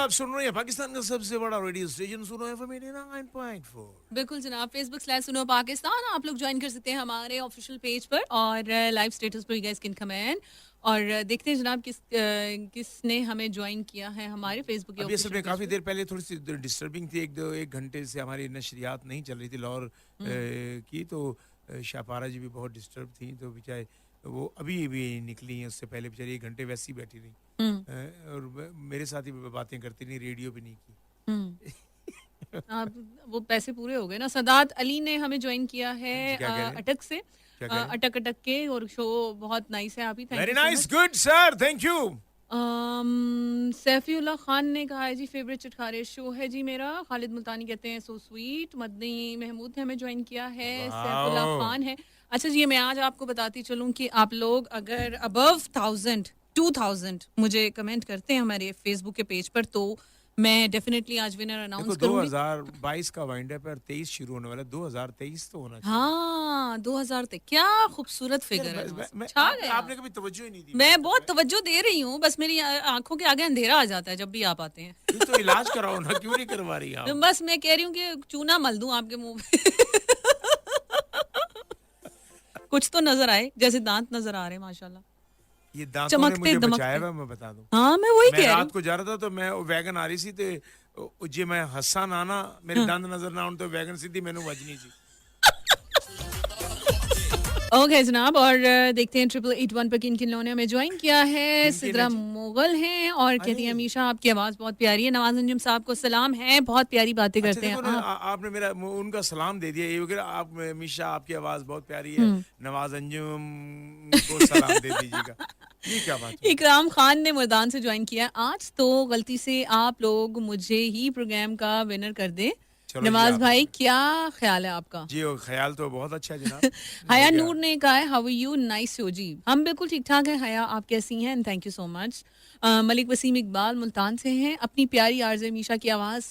आप सुन रहे हैं पाकिस्तान का सबसे बड़ा रेडियो स्टेशन सुनो एफएम 89.4। बिल्कुल जनाब, Facebook/सुनो पाकिस्तान आप लोग ज्वाइन कर सकते हैं हमारे ऑफिशियल पेज पर और लाइव स्टेटस पर यू गाइस कैन कमेंट और देखते हैं जनाब किसने हमें ज्वाइन किया है हमारे फेसबुक के अभी असल में काफ़ी देर पहले थोड़ी सी डिस्टर्बिंग थी, एक घंटे से हमारी नशरियात नहीं चल रही थी लाहौर की, तो शाहपारा जी भी बहुत डिस्टर्ब थी, तो बेचारे वो अभी भी निकली हैं, उससे पहले बेचारी 1 घंटे वैसे ही बैठी रही और मेरे साथ ही बातें करती नहीं, रेडियो भी नहीं की। आप वो पैसे पूरे हो गए ना। सदात अली ने हमें ज्वाइन किया है अटक से, अटक के, और शो बहुत नाइस है। आप ही very nice, good sir, thank you. Saifullah Khan ने कहा है जी फेवरेट चटखारे शो है जी मेरा। खालिद मुल्तानी कहते हैं सो स्वीट। मदनी महमूद ने हमें ज्वाइन किया है। सैफुल्लाह खान है। अच्छा जी, मैं आज आपको बताती चलूं कि आप लोग अगर अबव 2000 मुझे कमेंट करते हैं हमारे फेसबुक के पेज पर तो मैं डेफिनेटली आज विनर अनाउंस करूंगी। 2022 का वाइंड अप है, 23 शुरू होने वाला, 2023 तो होना चाहिए। हाँ 2000 तक, क्या खूबसूरत फिगर है। आपने कभी तवज्जो ही नहीं दी। मैं बहुत तवज्जो दे रही हूँ, बस मेरी आंखों के आगे अंधेरा आ जाता है जब भी आप आते हैं। तो इलाज कराओ ना, क्यों नहीं करवा रही आप? बस मैं कह रही हूँ कि चूना मल दूं आपके मुंह पे। कुछ तो नजर आए, जैसे दांत नजर आ रहे हैं माशाल्लाह। ये दांतों ने मुझे बचाया हुआ, मैं बता दूं। हाँ मैं वही कह रही हूँ। रात को जा रहा था तो मैं वैगन आ रही सी तो जे मैं हंसा ना ना मेरे दांत नजर ना आउन तो वैगन सीधी मैंने वजनी सी। ओके जनाब, और देखते हैं 8881 पर किन किन लोगों ने हमें ज्वाइन किया है। सिद्रा मुगल हैं और कहती हैं हमेशा आपकी आवाज़ बहुत प्यारी है। नवाज अंजुम साहब को सलाम है, बहुत प्यारी बातें करते हैं। आपने मेरा उनका सलाम दे दिया, ये आप हमेशा आपकी आवाज़ बहुत प्यारी है, नवाज अंजुम को सलाम दे दीजिएगा। ये क्या बात है? इकराम खान ने मुर्दान से ज्वाइन किया। आज तो गलती से आप लोग मुझे ही प्रोग्राम का विनर कर दे। नवाज भाई क्या ख्याल है आपका? जी ख्याल तो बहुत अच्छा है जनाब। हया नूर ने कहा है हाउ आर यू, नाइस हो जी। हम बिल्कुल ठीक ठाक हैं हया, आप कैसी हैं? Thank you so much. Malik Waseem Iqbal Multan से हैं। अपनी प्यारी आरजे मीशा की आवाज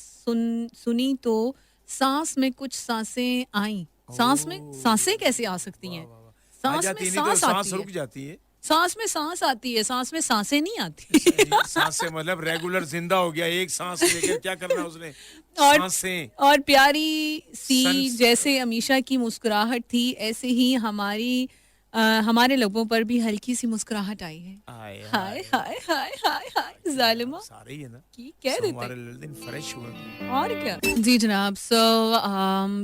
सुनी तो सांस में कुछ सांसें आई। सांस में सांसें कैसे आ सकती हैं? सांस में सांस रुक जाती है। सांस में सांस आती है, सांस में सांसें नहीं आती। सांस से मतलब रेगुलर जिंदा हो गया, एक सांस लेकर क्या करना उसने? और प्यारी सी जैसे अमीशा की मुस्कुराहट थी ऐसे ही हमारे लोगों पर भी हल्की सी मुस्कुराहट आई है। हाय हाय हाय हाय हाय जालिमा, सारे ही है ना की कह देते हमारे दिन फ्रेश हुए और क्या जी जनाब। So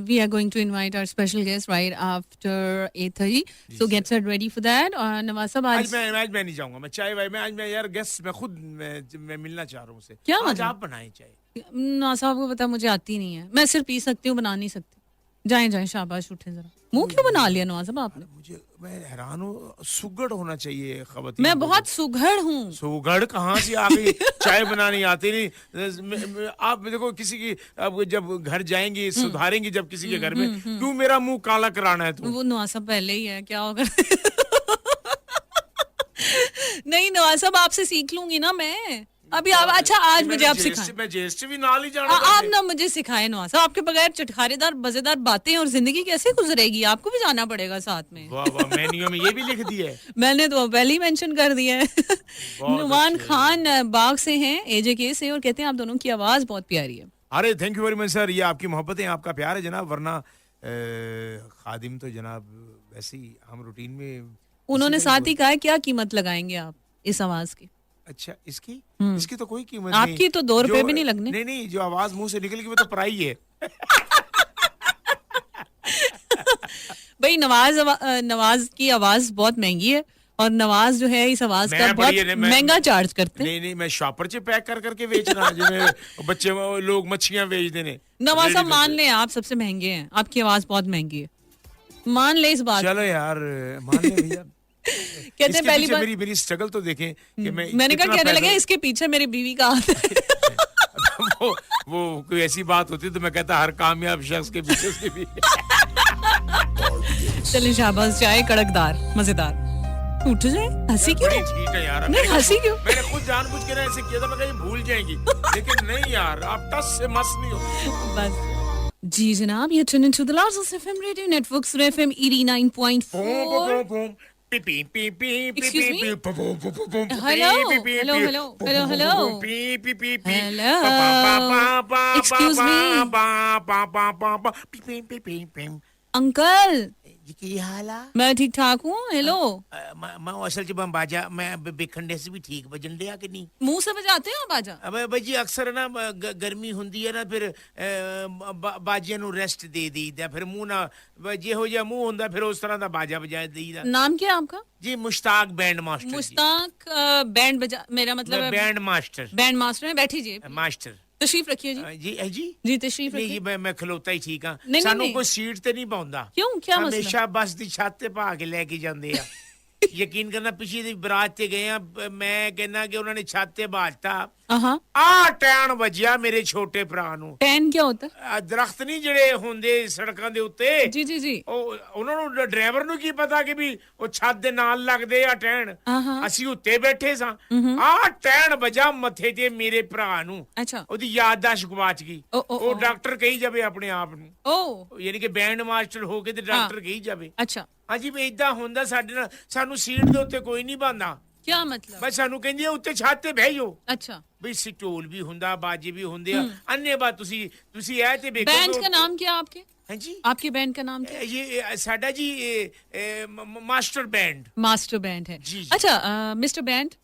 we are going to invite our special guest right after 8:30, so get set ready for that. और नवाज साहब आज मैं नहीं जाऊंगा, मैं चाय भाई, मैं यार गेस्ट मैं खुद मैं मिलना चाह रहा हूँ उसे। क्या आज आप बनाएं चाय? ना साहब को पता मुझे आती नहीं है, मैं सिर्फ पी सकती हूँ, बना नहीं सकती। जाएं शाबाश, उठे जरा। मुंह क्यों बना लिया नवाज साहब आपने? मैं हैरान हूँ, सुगढ़ होना चाहिए खवातीन। मैं बहुत सुघड़ हूँ। सुगढ़ कहाँ से आ गई? चाय बनानी आती नहीं? आप देखो किसी की अब जब घर जाएंगी सुधारेंगी जब किसी के घर में, क्यों मेरा मुंह काला कराना है तुम? वो नवाज साहब पहले ही है, क्या होगा? नहीं नवाज साहब आपसे सीख लूंगी ना मैं अभी। आप अच्छा आज मुझे आप सिखाएं। मैं जेस्ट भी नाल ही जाना। आप ना मुझे सिखाएं नवाज साहब, आपके बगैर चटखारेदार मजेदार बातें और जिंदगी कैसे गुजरेगी? आपको भी जाना पड़ेगा साथ में। वाह वाह, मेन्यू में ये भी लिख दिया है। मैंने तो पहले ही मेंशन कर दिया है। नुमान खान बाग से हैं, एजेके से, और कहते हैं आप दोनों की आवाज बहुत प्यारी है। अरे thank you very much sir, ये आपकी मोहब्बत है, आपका प्यार है जनाब, वरना खादिम तो जनाब वैसे ही हम रूटीन में। उन्होंने साथ ही कहा क्या कीमत लगाएंगे आप इस आवाज की? अच्छा इसकी तो कोई कीमत नहीं। आपकी तो 2 रुपए भी नहीं लगने। नहीं, जो आवाज मुंह से निकल गई वो तो पराई है। भाई नवाज की आवाज बहुत महंगी है और नवाज जो है इस आवाज का बहुत महंगा चार्ज करते हैं। नहीं मैं शॉपर से पैक कर करके बेचना जिन्हें बच्चे लोग मच्छियां बेच देने। नवाज साहब मान ले आप सबसे महंगे हैं, आपकी आवाज बहुत महंगी है, मान ले इस बात। चलो यार मान ले भैया। कहते हैं पहली बार मेरी स्ट्रगल तो देखें कि मैंने कहा कहने लगे इसके पीछे मेरी बीवी का हाथ है। वो कोई ऐसी बात होती तो मैं कहता हर कामयाब शख्स के पीछे उसकी बीवी। चलिए शाबाश, चाय कड़कदार मजेदार। उठ जाए, हंसी क्यों? ठीक है यार, नहीं हंसी क्यों? मैंने खुद जानबूझ के ऐसे किया था, मैं कहीं भूल जाएंगी, लेकिन नहीं यार आप टस से मस नहीं हो बस। जी जनाब, ये tune into the largest FM radio network सुर FM 89.4। Excuse me? Hello? Hello, hello, hello, hello. Hello? Excuse me? Uncle ji की हाल आ मैं ठीक ठाक हूँ हेलो मैं असल च मैं बाजा मैं बेखन से भी ठीक बजन दिया कि नहीं मुंह से बजाते हो बाजा अबे भाई जी अक्सर ना गर्मी हुंदी है ना फिर बाजियां नु रेस्ट दे दीदा फिर मुंह ना ਜਿਹੋ ਜਿਹਾ ਮੂੰਹ ਹੁੰਦਾ ਫਿਰ ਉਸ ਤਰ੍ਹਾਂ ਦਾ ਬਾਜਾ ਵਜਾ ਦਈਦਾ नाम क्या है आपका जी Mushtaq band master Mushtaq band बजा मेरा मतलब है बैंड मास्टर बैंड मास्टर है बैठिए मास्टर तशरीफ रखिए जी जी जी तशरीफ नहीं रखिए जी मैं ਖਲੋਤਾ ਹੀ ਠੀਕ ਆ नहीं, ਸਾਨੂੰ नहीं। ਕੋਈ ਸੀਟ ਤੇ ਨਹੀਂ ਪਾਉਂਦਾ क्यों क्या मसला ਹਮੇਸ਼ਾ ਬੱਸ ਦੀ ਛੱਤ ਤੇ ਪਾ ਕੇ ਲੈ ਕੇ ਜਾਂਦੇ ਆ ਯਕੀਨ ਕਰਨਾ ਪਿਛਲੀ ਦੀ ਬਰਾਤ ਤੇ ਗਏ ਆ ਮੈਂ ਕਹਿੰਦਾ ਕਿ ਉਹਨਾਂ ਨੇ ਛੱਤ ਤੇ ਬਾਲਤਾ हाँ ਆ ਟੈਣ ਵੱਜਿਆ ਮੇਰੇ ਛੋਟੇ ਭਰਾ ਨੂੰ पैन क्या होता है ਆਹ ਦਰਖਤ ਨਹੀਂ ਜਿਹੜੇ ਹੁੰਦੇ ਸੜਕਾਂ ਦੇ ਉੱਤੇ जी जी जी ਉਹ ਉਹਨਾਂ ਨੂੰ ਡਰਾਈਵਰ ਨੂੰ ਕੀ ਪਤਾ ਕਿ ਵੀ ਉਹ ਛੱਤ ਦੇ ਨਾਲ ਲੱਗਦੇ ਆ ਟੈਣ हाँ ਅਸੀਂ ਉੱਤੇ ਬੈਠੇ ਸਾਂ ਆ ਟੈਣ ਵੱਜਾ ਮੱਥੇ ਤੇ ਮੇਰੇ ਭਰਾ ਨੂੰ अच्छा ਉਹਦੀ ਯਾਦਦਾਸ਼ਤ ਗਵਾਚ ਗਈ ओ ਉਹ ਡਾਕਟਰ ਕਹੀ ਜਾਵੇ ਆਪਣੇ ਆਪ ਨੂੰ ओ ਯਾਨੀ ਕਿ ਬੈਂਡ ਮਾਸਟਰ ਹੋ ਕੇ ਤੇ ਡਾਕਟਰ ਕਹੀ ਜਾਵੇ अच्छा ਹਾਂਜੀ ਵੀ ਇਦਾਂ ਹੁੰਦਾ ਸਾਡੇ ਨਾਲ ਸਾਨੂੰ ਸੀਟ ਦੇ ਉੱਤੇ ਕੋਈ ਨਹੀਂ ਬੰਦਾ क्या मतलब ਬਸ ਸਾਨੂੰ ਕਹਿੰਦੀ ਆ ਉੱਤੇ ਛੱਤ ਤੇ ਬਹਿ ਜਾਓ अच्छा ਵੀ ਸਟੋਲ ਵੀ ਹੁੰਦਾ ਬਾਜੇ ਵੀ ਹੁੰਦੇ ਆ ਅੰਨੇ ਬਾ ਤੁਸੀਂ ਇਹ ਤੇ ਵੇਖੋ बैंड का नाम क्या है आपके ਹਾਂਜੀ आपके बैंड का नाम क्या है ਇਹ ਸਾਡਾ ਜੀ ਮਾਸਟਰ ਬੈਂਡ मास्टर बैंड है जी, जी। अच्छा मिस्टर बैंड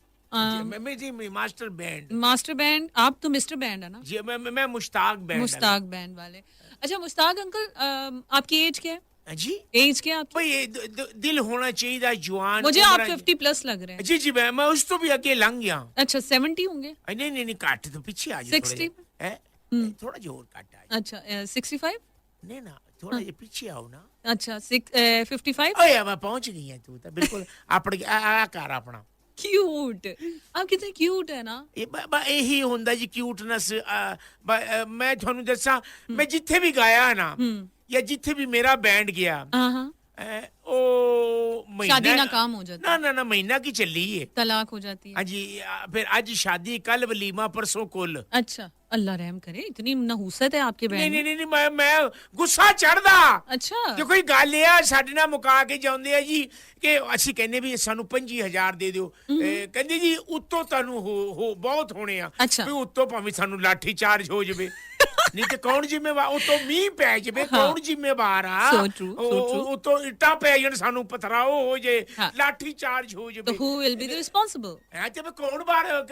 ਮੈਂ ਜੀ ਮਾਸਟਰ ਬੈਂਡ मास्टर बैंड आप तो मिस्टर बैंड है ना जी मैं मुश्ताक बैंड मुश्ताक बैंड वाले अच्छा मुश्ताक अंकल आपकी एज क्या है जी एज क्या है आपकी भाई दिल होना चाहिए जवान मुझे आप 50 प्लस लग रहे हैं जी जी मैं उस तो भी आगे लंघ गया अच्छा 70 होंगे नहीं नहीं नहीं काट तो पीछे आ जाओ 60 है थोड़ा जोर काट आ अच्छा 65 नहीं ना थोड़ा ये पीछे आओ ना अच्छा 55 ओए मैं पहुंच गई है तू तो बिल्कुल अपने आ कर अपना क्यूट आप कितने क्यूट है ना ਇਹੀ ਹੁੰਦਾ ਜੀ ਕਿਊਟਨੈਸ ਮੈਂ ਤੁਹਾਨੂੰ ਦੱਸਾਂ ਮੈਂ ਜਿੱਥੇ ਵੀ ਗਾਇਆ ਨਾ ਜਾਂ ਜਿੱਥੇ ਵੀ ਮੇਰਾ ਬੈਂਡ ਗਿਆ हाँ ਉਹ ਮਹੀਨਾ शादी नाकाम हो जाती है ਨਾ ਮਹੀਨਾ ਕੀ ਚੱਲੀ ਏ तलाक हो जाती है ਹਾਂਜੀ ਫਿਰ ਅੱਜ ਸ਼ਾਦੀ ਕੱਲ ਵਲੀਮਾ ਪਰਸੋਂ ਕੁੱਲ अच्छा अल्लाह रहम करे इतनी नहूसत है आपके ਨਹੀਂ बैंड में ਨਹੀਂ ਨਹੀਂ ਮੈਂ ਗੁੱਸਾ ਚੜਦਾ अच्छा ਦੇਖੋ ਇਹ ਗੱਲ ਇਹ ਆ ਸਾਡੇ ਨਾਲ ਮੁਕਾ ਕੇ ਜਾਂਦੇ ਆ ਜੀ ਕਿ ਅਸੀਂ ਕਹਿੰਦੇ ਵੀ ਸਾਨੂੰ 25000 ਦੇ ਦਿਓ ਕਹਿੰਦੇ ਜੀ ਉੱਤੋਂ ਤੁਹਾਨੂੰ ਹੋ ਬਹੁਤ ਹੋਣੇ ਆ ਅੱਛਾ। ਵੀ ਉੱਤੋਂ ਭਾਵੇਂ ਸਾਨੂੰ ਲਾਠੀ ਚਾਰਜ ਹੋ ਜਾਵੇ ਨਹੀਂ ਤੇ ਕੌਣ ਜ਼ਿੰਮੇਵਾਰ ਉੱਤੋਂ ਮੀਂਹ ਪੈ ਜਾਵੇ ਕੌਣ ਜ਼ਿੰਮੇਵਾਰ ਆ So true, so true. ਉੱਤੋਂ ਇੱਟਾਂ ਪੈ ਜਾਣ ਸਾਨੂੰ ਪਥਰਾਓ ਹੋ ਜੇ ਹਾਂ। ਲਾਠੀ ਚਾਰਜ ਹੋ तो ਜਾਵੇ who will be the responsible ਐ ਤੇ ਮੈਂ ਕੌਣ ਬਾਹਰ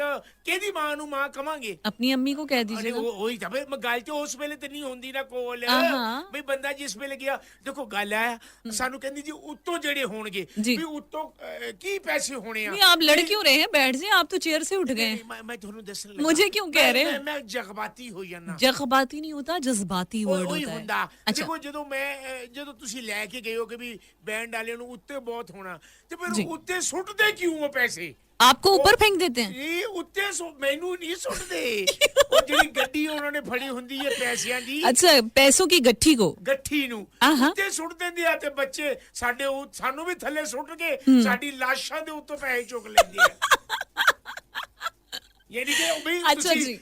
ਕਿਹਦੀ ਮਾਂ ਨੂੰ ਮਾਂ ਕਵਾਂਗੇ अपनी अम्मी को कह ਅਰੇ दीजिए ना ਉਹੀ ਤਾਂ ਬਈ ਗੱਲ ਤੇ ਉਸ ਵੇਲੇ ਤੇ ਨਹੀਂ ਹੁੰਦੀ ਨਾ ਕੋਲ ਹਾਂ। ਬਈ ਬੰਦਾ ਜਿਸ ਵੇਲੇ ਗਿਆ ਦੇਖੋ ਗੱਲ ਆ ਸਾਨੂੰ ਕਹਿੰਦੀ ਜੀ ਉੱਤੋਂ ਜਿਹੜੇ ਹੋਣਗੇ ਜੀ। ਵੀ ਉੱਤੋਂ ਕੀ ਪੈਸੇ ਹੋਣੇ ਆ नहीं आप लड़ क्यों रहे हैं बैठ जाइए आप तो चेयर से उठ गए हैं ਮੈਂ ਤੁਹਾਨੂੰ ਦੱਸਣ ਲੱਗਾ मुझे क्यों कह रहे हैं ਮੈਂ ਜਜ਼ਬਾਤੀ ਹੋ ਜਾਣਾ जज्बाती नहीं होता जज्बाती वर्ड ਉਹੀ होता ਹੁੰਦਾ है अच्छा ਦੇਖੋ ਜਦੋਂ ਤੁਸੀਂ ਲੈ ਕੇ ਗਏ ਹੋ ਕਿ ਵੀ ਬੈਂਡ ਵਾਲਿਆਂ ਨੂੰ ਉੱਤੇ ਬਹੁਤ ਹੋਣਾ ਤੇ ਜੀ। ਫਿਰ ਉੱਤੇ ਸੁੱਟਦੇ ਕਿਉਂ ਉਹ ਪੈਸੇ आपको ऊपर फेंक देते हैं ਇਹ ਉੱਤੇ ਮੈਨੂੰ ਨਹੀਂ ਸੁੱਟਦੇ ਉਹ ਜਿਹੜੀ ਗੱਡੀ ਉਹਨਾਂ ਨੇ ਫੜੀ ਹੁੰਦੀ ਹੈ ਪੈਸਿਆਂ ਦੀ अच्छा पैसों की गट्ठी को ਗੱਠੀ ਨੂੰ ਆਹਾ। ਉੱਤੇ ਸੁੱਟ ਦਿੰਦੇ ਆ ਤੇ ਬੱਚੇ ਸਾਡੇ ਸਾਨੂੰ ਵੀ ਥੱਲੇ ਸੁੱਟ ਕੇ ਸਾਡੀ ਲਾਸ਼ਾਂ ਦੇ ਉੱਤੋਂ ਪੈਸੇ ਚੁੱਕ ਲੈਂਦੇ ਆ ਯਾਨੀ ਕਿ ਉਹ ਵੀ अच्छा जी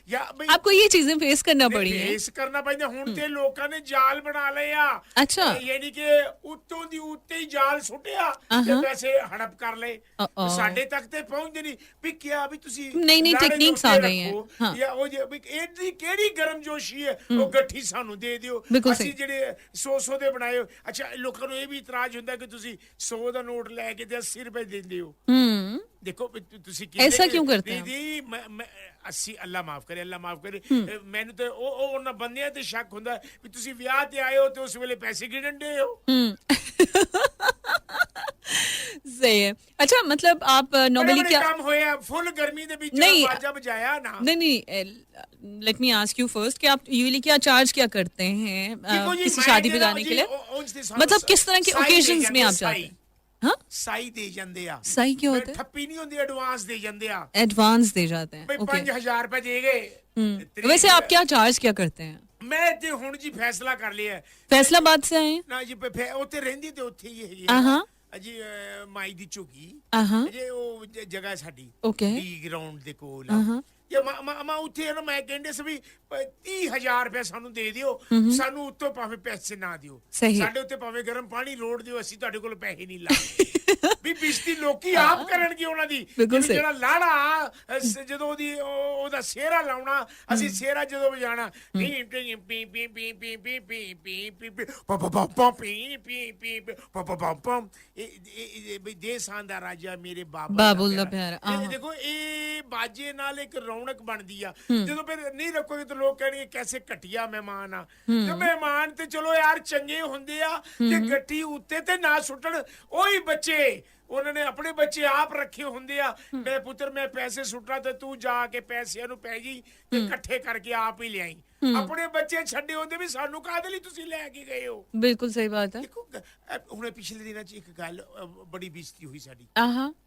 आपको ये चीजें फेस करना पड़ी है ਫੇਸ ਕਰਨਾ ਪੈਂਦਾ ਹੁਣ ਤੇ ਲੋਕਾਂ ਨੇ ਜਾਲ ਬਣਾ ਲਏ ਆ ਅੱਛਾ। ਯਾਨੀ ਕਿ ਉੱਤੋਂ ਦੀ ਉੱਤੇ ਹੀ ਜਾਲ ਸੁੱਟਿਆ ਤੇ ਆਹਾ। ਪੈਸੇ ਹੜਪ ਕਰ ਲਏ Uh-oh। ਸਾਡੇ ਤੱਕ ਤੇ ਪਹੁੰਚਦੇ ਨਹੀਂ ਵੀ ਕਿਹਾ ਵੀ ਤੁਸੀਂ ਨਈ ਨਈ ਲਾੜੇ ਦੇ techniques ਉੱਤੇ ਆ ਗਈ ਹੈ। ਰੱਖੋ, ਹਾਂ। ਜਾਂ ਉਹ ਜੇ ਵੀ ਇਹਦੀ ਕਿਹੜੀ ਗਰਮਜੋਸ਼ੀ ਹੈ ਉਹ ਗੱਠੀ ਸਾਨੂੰ ਦੇ ਦਿਓ ਬਿਲਕੁਲ ਅਸੀਂ ਸਹੀ। ਜਿਹੜੇ 100 ਦੇ ਬਣਾਏ ਅੱਛਾ ਲੋਕਾਂ ਨੂੰ ਇਹ ਵੀ ਇਤਰਾਜ਼ ਹੁੰਦਾ ਕਿ ਤੁਸੀਂ 100 ਦਾ ਨੋਟ ਲੈ ਕੇ ਤੇ 80 ਰੁਪਏ ਦਿੰਦੇ ਹੋ ਦੇਖੋ ਵੀ ਤੁਸੀਂ ऐसा क्यों करते हैं ਦੀਦੀ ਮੈਂ 80 ਅੱਲਾ ਮਾਫ ਕਰੇ ਅੱਲਾ ਮਾਫ ਕਰੇ ਮੈਨੂੰ ਤੇ ਉਹ ਉਹਨਾਂ ਬੰਦਿਆਂ ਤੇ ਸ਼ੱਕ ਹੁੰਦਾ ਵੀ ਤੁਸੀਂ ਵਿਆਹ ਤੇ ਆਏ ਹੋ ਤੇ ਉਸ ਵੇਲੇ ਪੈਸੇ ਗਿਣਨ ਦੇ ਹੋ सही है अच्छा मतलब आप नॉर्मली बड़े क्या काम होया फुल गर्मी ਦੇ ਵਿੱਚ नहीं। बाजा बजाया ना नहीं let me ask you first कि आप यूजुअली क्या चार्ज क्या करते हैं देखो जी, किसी मैं शादी ਜਿਹੜਾ बजाने के जी, लिए ਉਂਝ ਤੇ ਸਾਨੂੰ मतलब किस तरह के ਸਾਈ ਦੇ ओकेजन्स में ਜਾਂਦੇ आप जाते ਸਾਈ। हैं हाँ ਸਾਈ ਦੇ ਜਾਂਦੇ ਆ सही क्या होता है ਠੱਪੀ ਨਹੀਂ ਹੁੰਦੀ ਐਡਵਾਂਸ ਦੇ ਜਾਂਦੇ ਆ एडवांस दे जाते हैं ਬਈ ओके 5000 ਰੁਪਏ ਦੇ ਗਏ वैसे आप क्या चार्ज क्या करते हैं ਮੈਂ ਤੇ ਹੁਣ ਜੀ ਫੈਸਲਾ ਕਰ ਲਿਆ फैसलाबाद से आए हैं ਨਾ ਜੀ ਉੱਥੇ ਰਹਿੰਦੀ ਤੇ ਉੱਥੇ ਹੀ ਹੈਗੀ ਆਹਾਂ। ਅਜੀ ਮਾਈ ਦੀ ਝੁਗੀ आहा ਜੇ ਉਹ ਜਗ੍ਹਾ ਸਾਡੀ ओके ਲੀ ਗਰਾਊਂਡ ਦੇ ਕੋਲ ਆਹਾਂ। ਜੇ ਮਾਂ ਉੱਥੇ ਨਾ ਮੈਂ ਕਹਿੰਦੇ ਸੀ ਵੀ 30,000 ਰੁਪਏ ਸਾਨੂੰ ਦੇ ਦਿਓ, ਸਾਨੂੰ ਉੱਤੋਂ ਭਾਵੇਂ ਪੈਸੇ ਨਾ ਦਿਓ, ਸਹੀ ਹੈ। ਸਾਡੇ ਉੱਤੇ ਭਾਵੇਂ ਗਰਮ ਪਾਣੀ ਰੋੜ ਦਿਓ, ਅਸੀਂ ਤੁਹਾਡੇ ਕੋਲ ਪੈਸੇ ਨਹੀਂ ਲਾਂਗੇ। ਵੀ ਬਿਜਤੀ ਲੋਕੀ ਆਪ ਕਰਨਗੇ ਉਹਨਾਂ ਦੀ। ਬਿਲਕੁਲ ਸਹੀ। ਜਿਹੜਾ ਲਾੜਾ ਜਦੋਂ ਉਹਦਾ ਸਿਹਰਾ ਲਾਉਣਾ, ਅਸੀਂ ਸਿਹਰਾ ਜਦੋਂ ਵਜਾਣਾ ਦੇਸਾਂ ਦਾ ਰਾਜਾ ਮੇਰੇ ਬਾਬੁਲ ਦਾ ਪਿਆਰਾ। ਦੇਖੋ ਇਹ ਬਾਜੇ ਨਾਲ ਇੱਕ ਰੌਣਕ ਬਣਦੀ ਆ। ਜਦੋਂ ਫਿਰ ਨਹੀਂ ਰੱਖੋਗੇ ਤਾਂ ਲੋਕ ਕਹਿਣਗੇ ਕੈਸੇ ਘਟੀਆ ਮਹਿਮਾਨ ਆ। ਤੇ ਮਹਿਮਾਨ ਤੇ ਚਲੋ ਯਾਰ ਚੰਗੇ ਹੁੰਦੇ ਆ, ਤੇ ਗੱਠੀ ਉੱਤੇ ਤੇ ਨਾ ਸੁੱਟਣ। ਉਹੀ ਬੱਚੇ ਉਹਨਾਂ ਨੇ ਆਪਣੇ ਬੱਚੇ ਆਪ ਰੱਖੇ ਹੁੰਦੇ ਆ। ਮੈਂ ਪੁੱਤਰ ਮੈਂ ਪੈਸੇ ਸੁੱਟਣਾ ਤੇ ਤੂੰ ਜਾ ਕੇ ਪੈਸਿਆਂ ਨੂੰ ਪੈ ਜੀ ਤੇ ਇਕੱਠੇ ਕਰਕੇ ਆਪ ਹੀ ਲਿਆਈ। ਆਪਣੇ ਬੱਚੇ ਛੱਡੇ ਹੁੰਦੇ ਵੀ ਸਾਨੂੰ ਕਾਹਦੇ ਲਈ ਤੁਸੀਂ ਲੈ ਕੇ ਗਏ ਹੋ। ਬਿਲਕੁਲ ਸਹੀ ਬਾਤ ਹੈ। ਦੇਖੋ ਹੁਣ ਪਿਛਲੇ ਦਿਨਾਂ 'ਚ ਇੱਕ ਗੱਲ ਬੜੀ ਬੇਇੱਜ਼ਤੀ ਹੋਈ ਸਾਡੀ,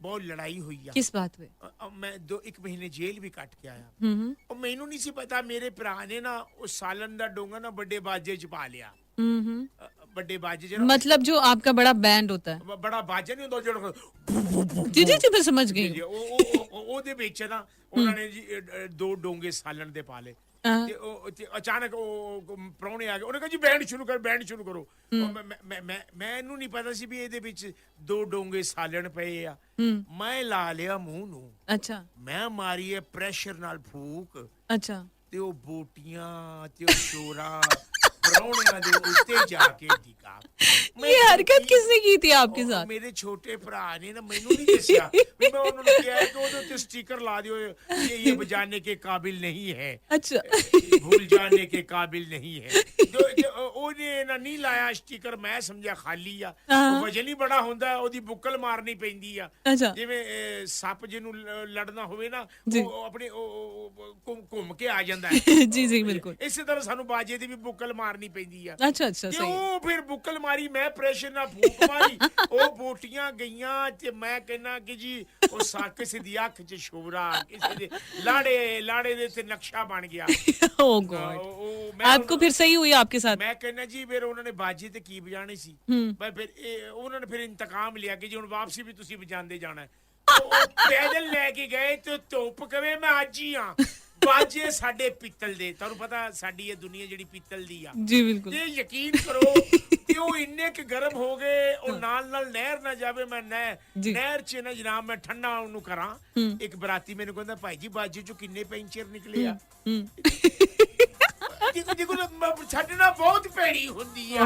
ਬਹੁਤ ਲੜਾਈ ਹੋਈ ਆ। ਕਿਸ ਬਾਤ पे? ਮੈਂ 1 ਮਹੀਨੇ ਜੇਲ੍ਹ ਵੀ ਕੱਟ ਕੇ ਆਇਆ। ਉਹ ਮੈਨੂੰ ਨਹੀਂ ਸੀ ਪਤਾ ਮੇਰੇ ਭਰਾ ਨੇ ਨਾ ਉਹ ਸਾਲਨ ਦਾ ਡੋਂਗਾ ਨਾ ਵੱਡੇ ਬਾਜੇ 'ਚ ਪਾ ਲਿਆ। ਵੱਡੇ ਬਾਜੇ 'ਚ मतलब जो आपका बड़ा बैंड होता है। ਬੜਾ ਬਾਜਾ ਨਹੀਂ ਹੁੰਦਾ ਜਿਹੜਾ जी जी जी मैं समझ गई। ਉਹਦੇ ਵਿੱਚ ਨਾ ਉਹਨਾਂ ਨੇ ਜੀ 2 ਡੋਂਗੇ ਸਾਲਣ ਦੇ ਪਾ ਲਏ। ਤੇ ਅਚਾਨਕ ਉਹ ਪ੍ਰਾਹੁਣੇ ਆ ਗਏ, ਉਹਨੇ ਕਿਹਾ ਜੀ ਬੈਂਡ ਸ਼ੁਰੂ ਕਰੋ। ਮੈਂ ਇਹਨੂੰ ਨਹੀਂ ਪਤਾ ਸੀ ਵੀ ਇਹਦੇ ਵਿੱਚ 2 ਡੋਂਗੇ ਸਾਲਣ ਪਏ ਆ। ਮੈਂ ਲਾ ਲਿਆ ਮੂੰਹ ਨੂੰ। ਅੱਛਾ। ਮੈਂ ਮਾਰੀ ਹੈ ਪ੍ਰੈਸ਼ਰ ਨਾਲ ਫੂਕ। ਅੱਛਾ। ਤੇ ਉਹ ਬੋਟੀਆਂ ਤੇ ਉਹ ਸ਼ੋਰਾ ਪ੍ਰਾਹੁਣਿਆਂ ਦੇ ਉੱਤੇ ਜਾ ਕੇ ਡਿੱਗਾ। ये हरकत किसने की थी आपके साथ? ਮੇਰੇ ਛੋਟੇ ਭਰਾ ਨੇ ਨਾ ਮੈਨੂੰ ਨਹੀਂ ਦੱਸਿਆ ਵੀ ਮੈਂ ਉਹਨਾਂ ਨੂੰ ਕਿਹਾ ਕਿ ਉਹਦੇ ਉੱਤੇ ਸਟicker ਲਾ ਦਿਓ, ਇਹ ਬਜਾਨੇ ਕੇ ਕਾबिल नहीं है। अच्छा। भूल जाने के काबिल नहीं है। ਉਹਨੇ ਨਾ ਨਹੀਂ ਲਾਇਆ ਸਟicker, ਮੈਂ ਸਮਝਿਆ ਖਾਲੀ ਆ। ਵਜਨ ਹੀ ਬੜਾ ਹੁੰਦਾ, ਉਹਦੀ ਬੁੱਕਲ ਮਾਰਨੀ ਪੈਂਦੀ ਆ। ਜਿਵੇਂ ਸੱਪ ਜਿਹਨੂੰ ਲੜਨਾ ਹੋਵੇ ਨਾ ਉਹ ਆਪਣੇ ਘੁੰਮ ਕੇ ਆ ਜਾਂਦਾ ਹੈ। ਜੀ ਜੀ ਬਿਲਕੁਲ ਇਸੇ ਤਰ੍ਹਾਂ ਸਾਨੂੰ ਬਾਜੇ ਦੀ ਵੀ ਬੁੱਕਲ ਮਾਰਨੀ ਪੈਂਦੀ ਆ। ਅੱਛਾ ਅੱਛਾ ਤੇ ਸਹੀ। ਉਹ ਫਿਰ ਬੁੱਕਲ ਮਾਰੀ, ਮੈਂ ਪ੍ਰੈਸ਼ਰ ਨਾਲ ਫੂਕ ਮਾਰੀ, ਉਹ ਬੋਟੀਆਂ ਗਈਆਂ ਤੇ ਮੈਂ ਕਹਿੰਦਾ ਕਿ ਜੀ ਉਹ ਕਿਸੇ ਦੀ ਅੱਖ 'ਚ ਸ਼ੋਰਾ, ਕਿਸੇ ਦੇ ਲਾੜੇ ਦੇ ਤੇ ਨਕਸ਼ਾ ਬਣ ਗਿਆ। Oh God। आपको फिर सही हुई आपके साथ? ਮੈਂ ਕਹਿੰਦਾ ਜੀ ਫਿਰ ਉਹਨਾਂ ਨੇ ਬਾਜੀ ਤੇ ਕੀ ਵਜਾਣੀ ਸੀ। ਮੈਂ ਫਿਰ ਉਹਨਾਂ ਨੇ ਫਿਰ ਇੰਤਕਾਮ ਲਿਆ ਕਿ ਜੀ ਹੁਣ ਵਾਪਸੀ ਵੀ ਤੁਸੀਂ ਵਜਾਉਂਦੇ ਜਾਣਾ। ਉਹ ਪੈਦਲ ਲੈ ਕੇ ਗਏ ਤੇ ਧੁੱਪ ਕਵੇ ਮੈਂ ਅੱਜ ਹੀ ਆ। ਬਾਜੇ ਸਾਡੇ ਪਿੱਤਲ ਦੇ, ਤੁਹਾਨੂੰ ਪਤਾ ਸਾਡੀ ਇਹ ਦੁਨੀਆ ਜਿਹੜੀ ਪਿੱਤਲ ਦੀ ਆ। ਜੀ ਬਿਲਕੁਲ। ਇਹ ਯਕੀਨ ਕਰੋ ਕਿ ਉਹ ਇੰਨੇ ਕਿ ਗਰਮ ਹੋ ਗਏ, ਉਹ ਨਾਲ ਨਹਿਰ ਨਾ ਜਾਵੇ। ਮੈਂ ਨਹਿਰ 'ਚ ਨਾ ਜਨਾਬ ਮੈਂ ਠੰਡਾ ਉਹਨੂੰ ਕਰਾਂ। ਇੱਕ ਬਰਾਤੀ ਮੈਨੂੰ ਕਹਿੰਦਾ ਭਾਈ ਜੀ ਬਾਜੇ 'ਚੋਂ ਕਿੰਨੇ ਪੈਂਚਰ ਨਿਕਲੇ ਆ। ਦੇਖੋ ਛੱਡਣਾ ਬਹੁਤ ਭੈੜੀ ਹੁੰਦੀ ਆ।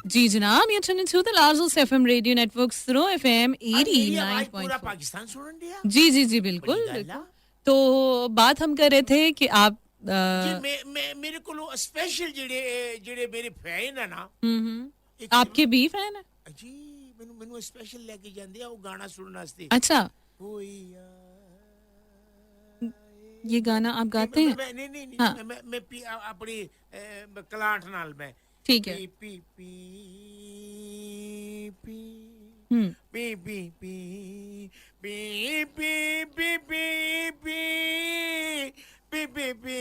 जी जनाब, you're tuning to the Lazos FM radio network Sro FM 89.4। पूरा पाकिस्तान सुन दिया। जी जी जी बिल्कुल बिल्कुल। तो बात हम कर रहे थे कि आप मेरे को स्पेशल जेड़े मेरे फैन है ना। आपके भी फैन है जी। मैनू स्पेशल लेके जांदे आ वो गाना सुनने वास्ते। अच्छा। ये गाना आप गाते हैं? नहीं हाँ। मैं अपनी कलाट नाल मैं ठीक है। P P P P P P P P P P P P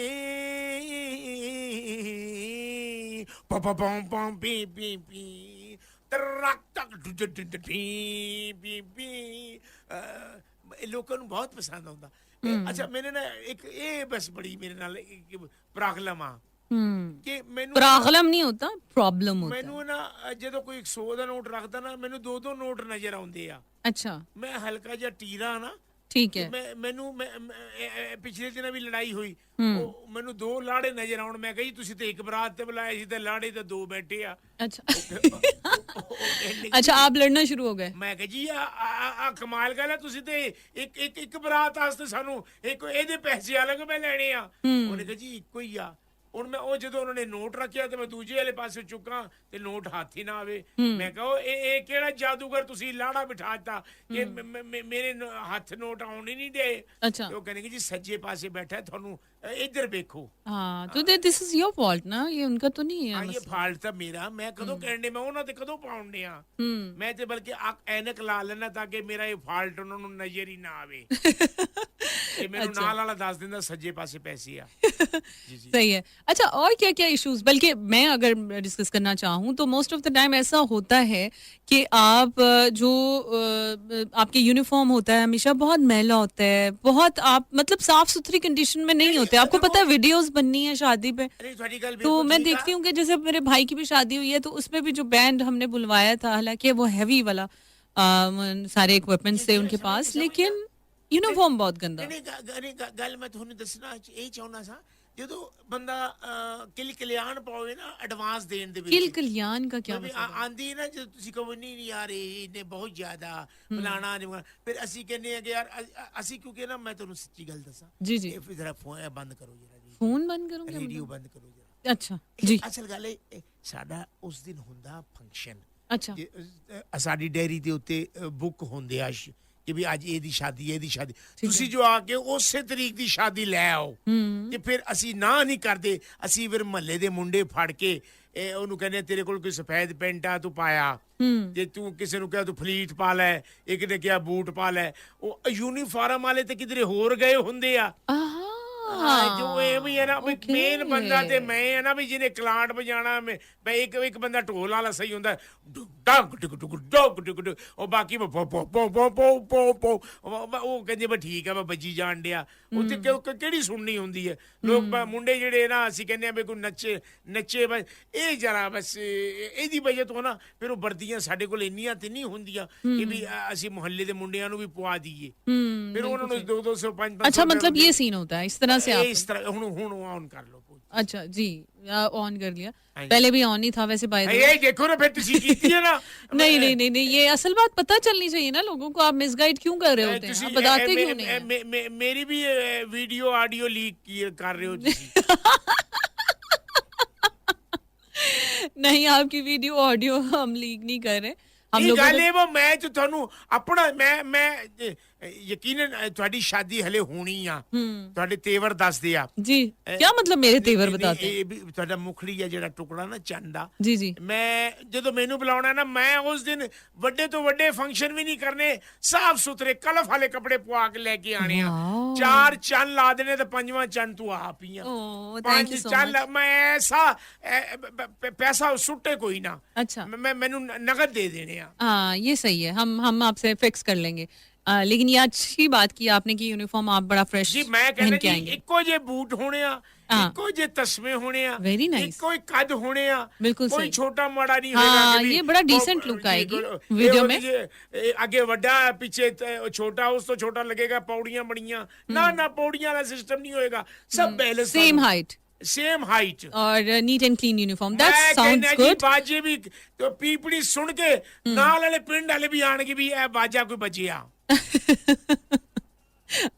पा पम पम पी पी पी तरक तक पी पी लोगों ਨੂੰ ਬਹੁਤ ਪਸੰਦ ਆਉਂਦਾ। ਅੱਛਾ ਮੈਨੇ ਨਾ ਇੱਕ ਇਹ ਬਸ ਬੜੀ ਮੇਰੇ ਨਾਲ ਪ੍ਰੋਬਲਮ ਆ ਕਿ ਮੈਨੂੰ ਪ੍ਰੋਬਲਮ ਨਹੀਂ ਹੁੰਦਾ, ਪ੍ਰੋਬਲਮ ਹੁੰਦਾ। ਮੈਨੂੰ ਨਾ ਜਦੋਂ ਕੋਈ 100 ਦਾ ਨੋਟ ਰੱਖਦਾ ਨਾ ਮੈਨੂੰ 2 ਨੋਟ ਨਜ਼ਰ ਆਉਂਦੇ ਆ। ਅੱਛਾ। ਮੈਂ ਹਲਕਾ ਜਿਹਾ ਟੀਰਾ ਨਾ। ਠੀਕ ਹੈ। ਮੈਨੂੰ ਪਿਛਲੇ ਦਿਨਾਂ ਵੀ ਲੜਾਈ ਹੋਈ, ਮੈਨੂੰ 2 ਲਾੜੇ ਨਜ਼ਰ ਆਉਣ। ਮੈਂ ਕਹੀ ਤੁਸੀਂ ਤੇ ਇੱਕ ਬਰਾਤ ਤੇ ਬੁਲਾਏ ਸੀ ਤੇ ਲਾੜੇ ਤੇ 2 ਬੈਠੇ ਆ। ਅੱਛਾ। ਅੱਛਾ ਆਪ ਲੜਨਾ ਸ਼ੁਰੂ ਹੋ ਗਏ। ਮੈਂ ਕਹ ਜੀ ਆ ਕਮਾਲ ਗੱਲ ਹੈ, ਤੁਸੀਂ ਤੇ ਇੱਕ ਬਰਾਤ ਵਾਸਤੇ ਸਾਨੂੰ ਇਹਦੇ ਪੈਸੇ ਅਲੱਗ ਮੈਂ ਲੈਣੇ ਆ। ਉਹਨੇ ਕਹਾ ਜੀ ਇੱਕੋ ਹੀ ਆ। ਹੁਣ ਮੈਂ ਉਹ ਜਦੋਂ ਉਹਨਾਂ ਨੇ ਨੋਟ ਰੱਖਿਆ ਤੇ ਮੈਂ ਦੂਜੇ ਵਾਲੇ ਪਾਸੇ ਚੁੱਕਾਂ ਤੇ ਨੋਟ ਹੱਥ ਹੀ ਨਾ ਆਵੇ। ਮੈਂ ਕਹਾਂ ਇਹ ਕਿਹੜਾ ਜਾਦੂਗਰ ਤੁਸੀਂ ਲਾੜਾ ਬਿਠਾਤਾ ਕਿ ਮੇਰੇ ਹੱਥ ਨੋਟ ਆਉਣ ਹੀ ਨਹੀਂ ਦੇ। ਅੱਛਾ। ਉਹ ਕਹਿੰਦੇ ਜੀ ਸੱਜੇ ਪਾਸੇ ਬੈਠਾ ਤੁਹਾਨੂੰ इधर देखो। हाँ तो दिस इज योर फॉल्ट ना, ये उनका तो नहीं है ये मसला। फाल्ट था मेरा, मैं कदों कहने मैं ਉਹਨਾਂ ਤੇ ਕਦੋਂ ਪਾਉਂਦੇ ਆ, ਮੈਂ ਤੇ ਬਲਕਿ ਐਨਕ ਲਾ ਲੈਣਾ ਤਾਂ ਕਿ ਮੇਰਾ ਇਹ ਫਾਲਟ ਉਹਨਾਂ ਨੂੰ ਨਜ਼ਰ ਹੀ ਨਾ ਆਵੇ। ਇਹ ਮੈਨੂੰ ਨਾਲ ਵਾਲਾ ਦੱਸ ਦਿੰਦਾ ਸੱਜੇ ਪਾਸੇ ਪੈਸੇ ਆ। जी जी सही है। अच्छा और क्या क्या इश्यूज, बल्कि मैं अगर डिस्कस करना चाहूँ तो मोस्ट ऑफ द टाइम ऐसा होता है कि आप जो आपके यूनिफॉर्म होता है हमेशा बहुत मैला होता है, बहुत आप मतलब साफ सुथरी कंडीशन में नहीं होते। आपको पता है वीडियोस बननी है शादी पे, तो मैं देखती हूँ कि जैसे मेरे भाई की भी शादी हुई है तो उसमें भी जो बैंड हमने बुलवाया था, हालांकि वो हैवी वाला सारे इक्विपमेंट्स थे उनके पास, लेकिन यूनिफॉर्म बहुत गंदा। ਗੱਲ ਮੈਂ ਤੁਹਾਨੂੰ ਦੱਸਣਾ ਇਹ ਚਾਹੁੰਦਾ ਸਾਂ, ਜਦੋਂ ਬੰਦਾ ਕਿਲ ਕਲਿਆਣ ਪਾਵੇ ਨਾ ਐਡਵਾਂਸ ਦੇਣ ਦੇ ਵਿੱਚ, किल कल्याण का क्या मतलब? ਆਂਦੀ ਨਾ ਜਦੋਂ ਤੁਸੀਂ ਕਹੋ ਨਹੀਂ ਯਾਰ ਇਹਨੇ ਬਹੁਤ ਜ਼ਿਆਦਾ ਫਲਾਣਾ ਨਹੀਂ, ਫਿਰ ਅਸੀਂ ਕਹਿੰਦੇ ਆ ਕਿ ਯਾਰ ਅਸੀਂ ਕਿਉਂਕਿ ਨਾ ਮੈਂ ਤੁਹਾਨੂੰ ਸੱਚੀ ਗੱਲ ਦੱਸਾਂ जी जी, ਇਹ ਜ਼ਰਾ ਫੋਨ ਬੰਦ ਕਰੋ ਜਰਾ ਜੀ, फोन बंद करूंगा ਰੇਡੀਓ मतलब? ਬੰਦ ਕਰੋ ਜਰਾ। अच्छा जी, ਅਸਲ ਗੱਲ ਇਹ ਸਾਡਾ ਉਸ ਦਿਨ ਹੁੰਦਾ ਫੰਕਸ਼ਨ, अच्छा ਸਾਡੀ ਡੈਰੀ ਦੇ ਉੱਤੇ ਬੁੱਕ ਹੁੰਦੇ ਆ ਕਿ ਵੀ ਅੱਜ ਇਹਦੀ ਸ਼ਾਦੀ है। ਤੁਸੀਂ ਜੋ ਆ ਕੇ ਉਸੇ ਤਰੀਕ ਦੀ ਸ਼ਾਦੀ ਲੈ ਆਓ, ਤੇ ਫਿਰ ਅਸੀਂ ਨਾ ਨਹੀਂ ਕਰਦੇ, ਅਸੀਂ ਫਿਰ ਮਹੱਲੇ ਦੇ ਮੁੰਡੇ ਫੜ ਕੇ ਉਹਨੂੰ ਕਹਿੰਦੇ ਤੇਰੇ ਕੋਲ ਕੋਈ ਸਫੈਦ ਪੈਂਟ ਆ ਤੂੰ ਪਾਇਆ, ਜੇ ਤੂੰ ਕਿਸੇ ਨੂੰ ਕਿਹਾ ਤੂੰ ਫਲੀਟ ਪਾ ਲੈ, ਇੱਕ ਨੇ ਕਿਹਾ ਬੂਟ ਪਾ ਲੈ, ਉਹ ਯੂਨੀਫਾਰਮ ਵਾਲੇ ਤੇ ਕਿਧਰੇ ਹੋਰ ਗਏ ਹੁੰਦੇ ਆ। ਜੋ ਇਹ ਵੀ ਹੈ ਨਾ ਵੀ ਮੇਨ ਬੰਦਾ ਤੇ ਮੈਂ ਹੈ ਨਾ ਵੀ ਜਿਹਨੇ ਕਲਾਂਟ ਵਜਾਣਾ, ਮੈਂ ਇੱਕ ਬੰਦਾ ਢੋਲ ਵਾਲਾ ਸਹੀ ਹੁੰਦਾ, ਡਗ ਟੁਕ ਟੁਕ ਡਗ ਟੁਕ ਟੁਕ, ਉਹ ਬਾਕੀ ਉਹ ਕਹਿੰਦੇ ਬਸ ਠੀਕ ਆ ਮੈਂ ਵੱਜੀ ਜਾਣ ਡਿਆ, ਉੱਥੇ ਕਿਹੜੀ ਸੁਣਨੀ ਹੁੰਦੀ ਹੈ। ਲੋਕ ਮੁੰਡੇ ਜਿਹੜੇ ਨਾ ਅਸੀਂ ਕਹਿੰਦੇ ਆ ਵੀ ਕੋਈ ਨੱਚੇ ਬਸ, ਇਹ ਜਰਾ ਬਸ ਇਹਦੀ ਵਜ੍ਹਾ ਤੋਂ ਨਾ ਫਿਰ ਉਹ ਵਰਦੀਆਂ ਸਾਡੇ ਕੋਲ ਇੰਨੀਆਂ ਤੇ ਨਹੀਂ ਹੁੰਦੀਆਂ ਕਿ ਵੀ ਅਸੀਂ ਮੁਹੱਲੇ ਦੇ ਮੁੰਡਿਆਂ ਨੂੰ ਵੀ ਪਵਾ ਦਈਏ, ਫਿਰ ਉਹਨਾਂ ਨੂੰ 200 500। अच्छा मतलब ये सीन होता है इस तरह से आप? ਇਸ ਤਰ੍ਹਾਂ ਹੁਣ ਔਨ ਕਰ ਲਓ। अच्छा जी, ऑन कर लिया, पहले भी ऑन ही था वैसे बाय द वे। ਇਹ ਦੇਖੋ ਨਾ ਫਿਰ ਤੁਸੀਂ ਕੀਤੀ ਹੈ ना। नहीं नहीं नहीं नहीं, ये असल बात पता चलनी चाहिए ना लोगों को, आप मिसगाइड क्यों कर रहे होते हैं, आप बताते क्यों नहीं हैं? ਮੇਰੀ ਵੀ ਵੀਡੀਓ ਆਡੀਓ ਲੀਕ ਕਰ ਰਹੇ ਹੋ ਤੁਸੀਂ। नहीं आपकी वीडियो ऑडियो हम लीक नहीं कर रहे, हम ਇਹ लोग ਗੱਲ ਇਹ ਵਾ, ਮੈਂ ਜੋ ਤੁਹਾਨੂੰ ਆਪਣਾ ਮੈਂ ਯਕੀਨਨ ਤੁਹਾਡੀ ਸ਼ਾਦੀ ਹਲੇ ਹੋਣੀ ਆ, ਤੁਹਾਡੇ ਤੇਵਰ ਦੱਸਦੇ ਆ जी, क्या मतलब मेरे तेवर बताते हैं? ਇਹ ਵੀ ਤੁਹਾਡਾ ਮੁਖੜੀ ਆ ਜਿਹੜਾ ਟੁਕੜਾ ਨਾ ਚੰਨ ਦਾ। जी जी, ਮੈਂ ਜਦੋਂ ਮੈਨੂੰ ਬੁਲਾਉਣਾ ਨਾ, ਮੈਂ ਉਸ ਦਿਨ ਵੱਡੇ ਤੋਂ ਵੱਡੇ ਫੰਕਸ਼ਨ ਵੀ ਨਹੀਂ ਕਰਨੇ, ਸਾਫ ਸੁਥਰੇ ਕਲਫ ਵਾਲੇ ਕੱਪੜੇ ਪਵਾ ਕੇ ਲੈ ਕੇ ਆਣੇ ਆ, 4 ਚੰਨ ਲਾ ਦੇਣੇ ਤੇ 5ਵਾਂ ਚੰਨ ਤੂੰ ਆਪ ਹੀ ਆ। Oh thank you so much. ਮੈਂ ਐਸਾ ਪੈਸਾ ਸੁੱਟੇ ਕੋਈ ਨਾ, अच्छा ਮੈਨੂੰ ਨਗਦ ਦੇ ਦੇਣੇ ਆ। हाँ ये सही है, हम आपसे फिक्स कर लेंगे। लेकिन ये अच्छी बात की आपने कि यूनिफॉर्म आप बड़ा फ्रेश ਜੀ ਮੈਂ पहन ਕਹਿੰਦਾ के ਜੀ आएंगे। ਇੱਕੋ ਜੇ ਬੂਟ ਹੋਣੇ ਆ, हाँ। ਇੱਕੋ ਜੇ ਤਸਮੇ ਹੋਣੇ ਆ, Very nice। ਇੱਕੋ ਹੀ ਕੱਦ ਹੋਣੇ ਆ, बिल्कुल ਕੋਈ सही। ਛੋਟਾ ਮਾੜਾ ਨਹੀਂ हाँ, ਹੋਏਗਾ ਕਿ ये बड़ा decent look आएगी वीडियो में। ਅੱਗੇ ਵੱਡਾ ਪਿੱਛੇ ਛੋਟਾ, ਉਸ ਤੋਂ ਛੋਟਾ ਲੱਗੇਗਾ, ਪੌੜੀਆਂ ਬੜੀਆਂ ਨਾ ਪੌੜੀਆਂ ਵਾਲਾ ਸਿਸਟਮ ਨਹੀਂ ਹੋਏਗਾ, ਸਭ balance same height same height और neat and clean uniform, that sounds good. बाजे भी तो पीपड़ी सुन के नाल वाले पिंड वाले भी आने की भी ए बाजा कोई बजिया।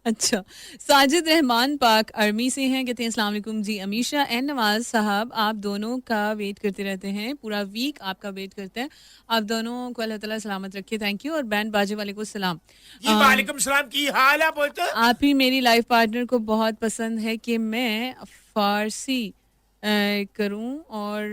अच्छा, साजिद रहमान पाक आर्मी से हैं, कहते हैं अस्सलाम वालेकुम जी अमीशा एंड नवाज साहब, आप दोनों का वेट करते रहते हैं, पूरा वीक आपका वेट करते हैं, आप दोनों को अल्लाह ताला सलामत रखे, थैंक यू। और बैंड बाजे वाले को सलाम। जी वालेकुम सलाम, की हाल है बोलते? आप ही मेरी लाइफ पार्टनर को बहुत पसंद है कि मैं फारसी करूं और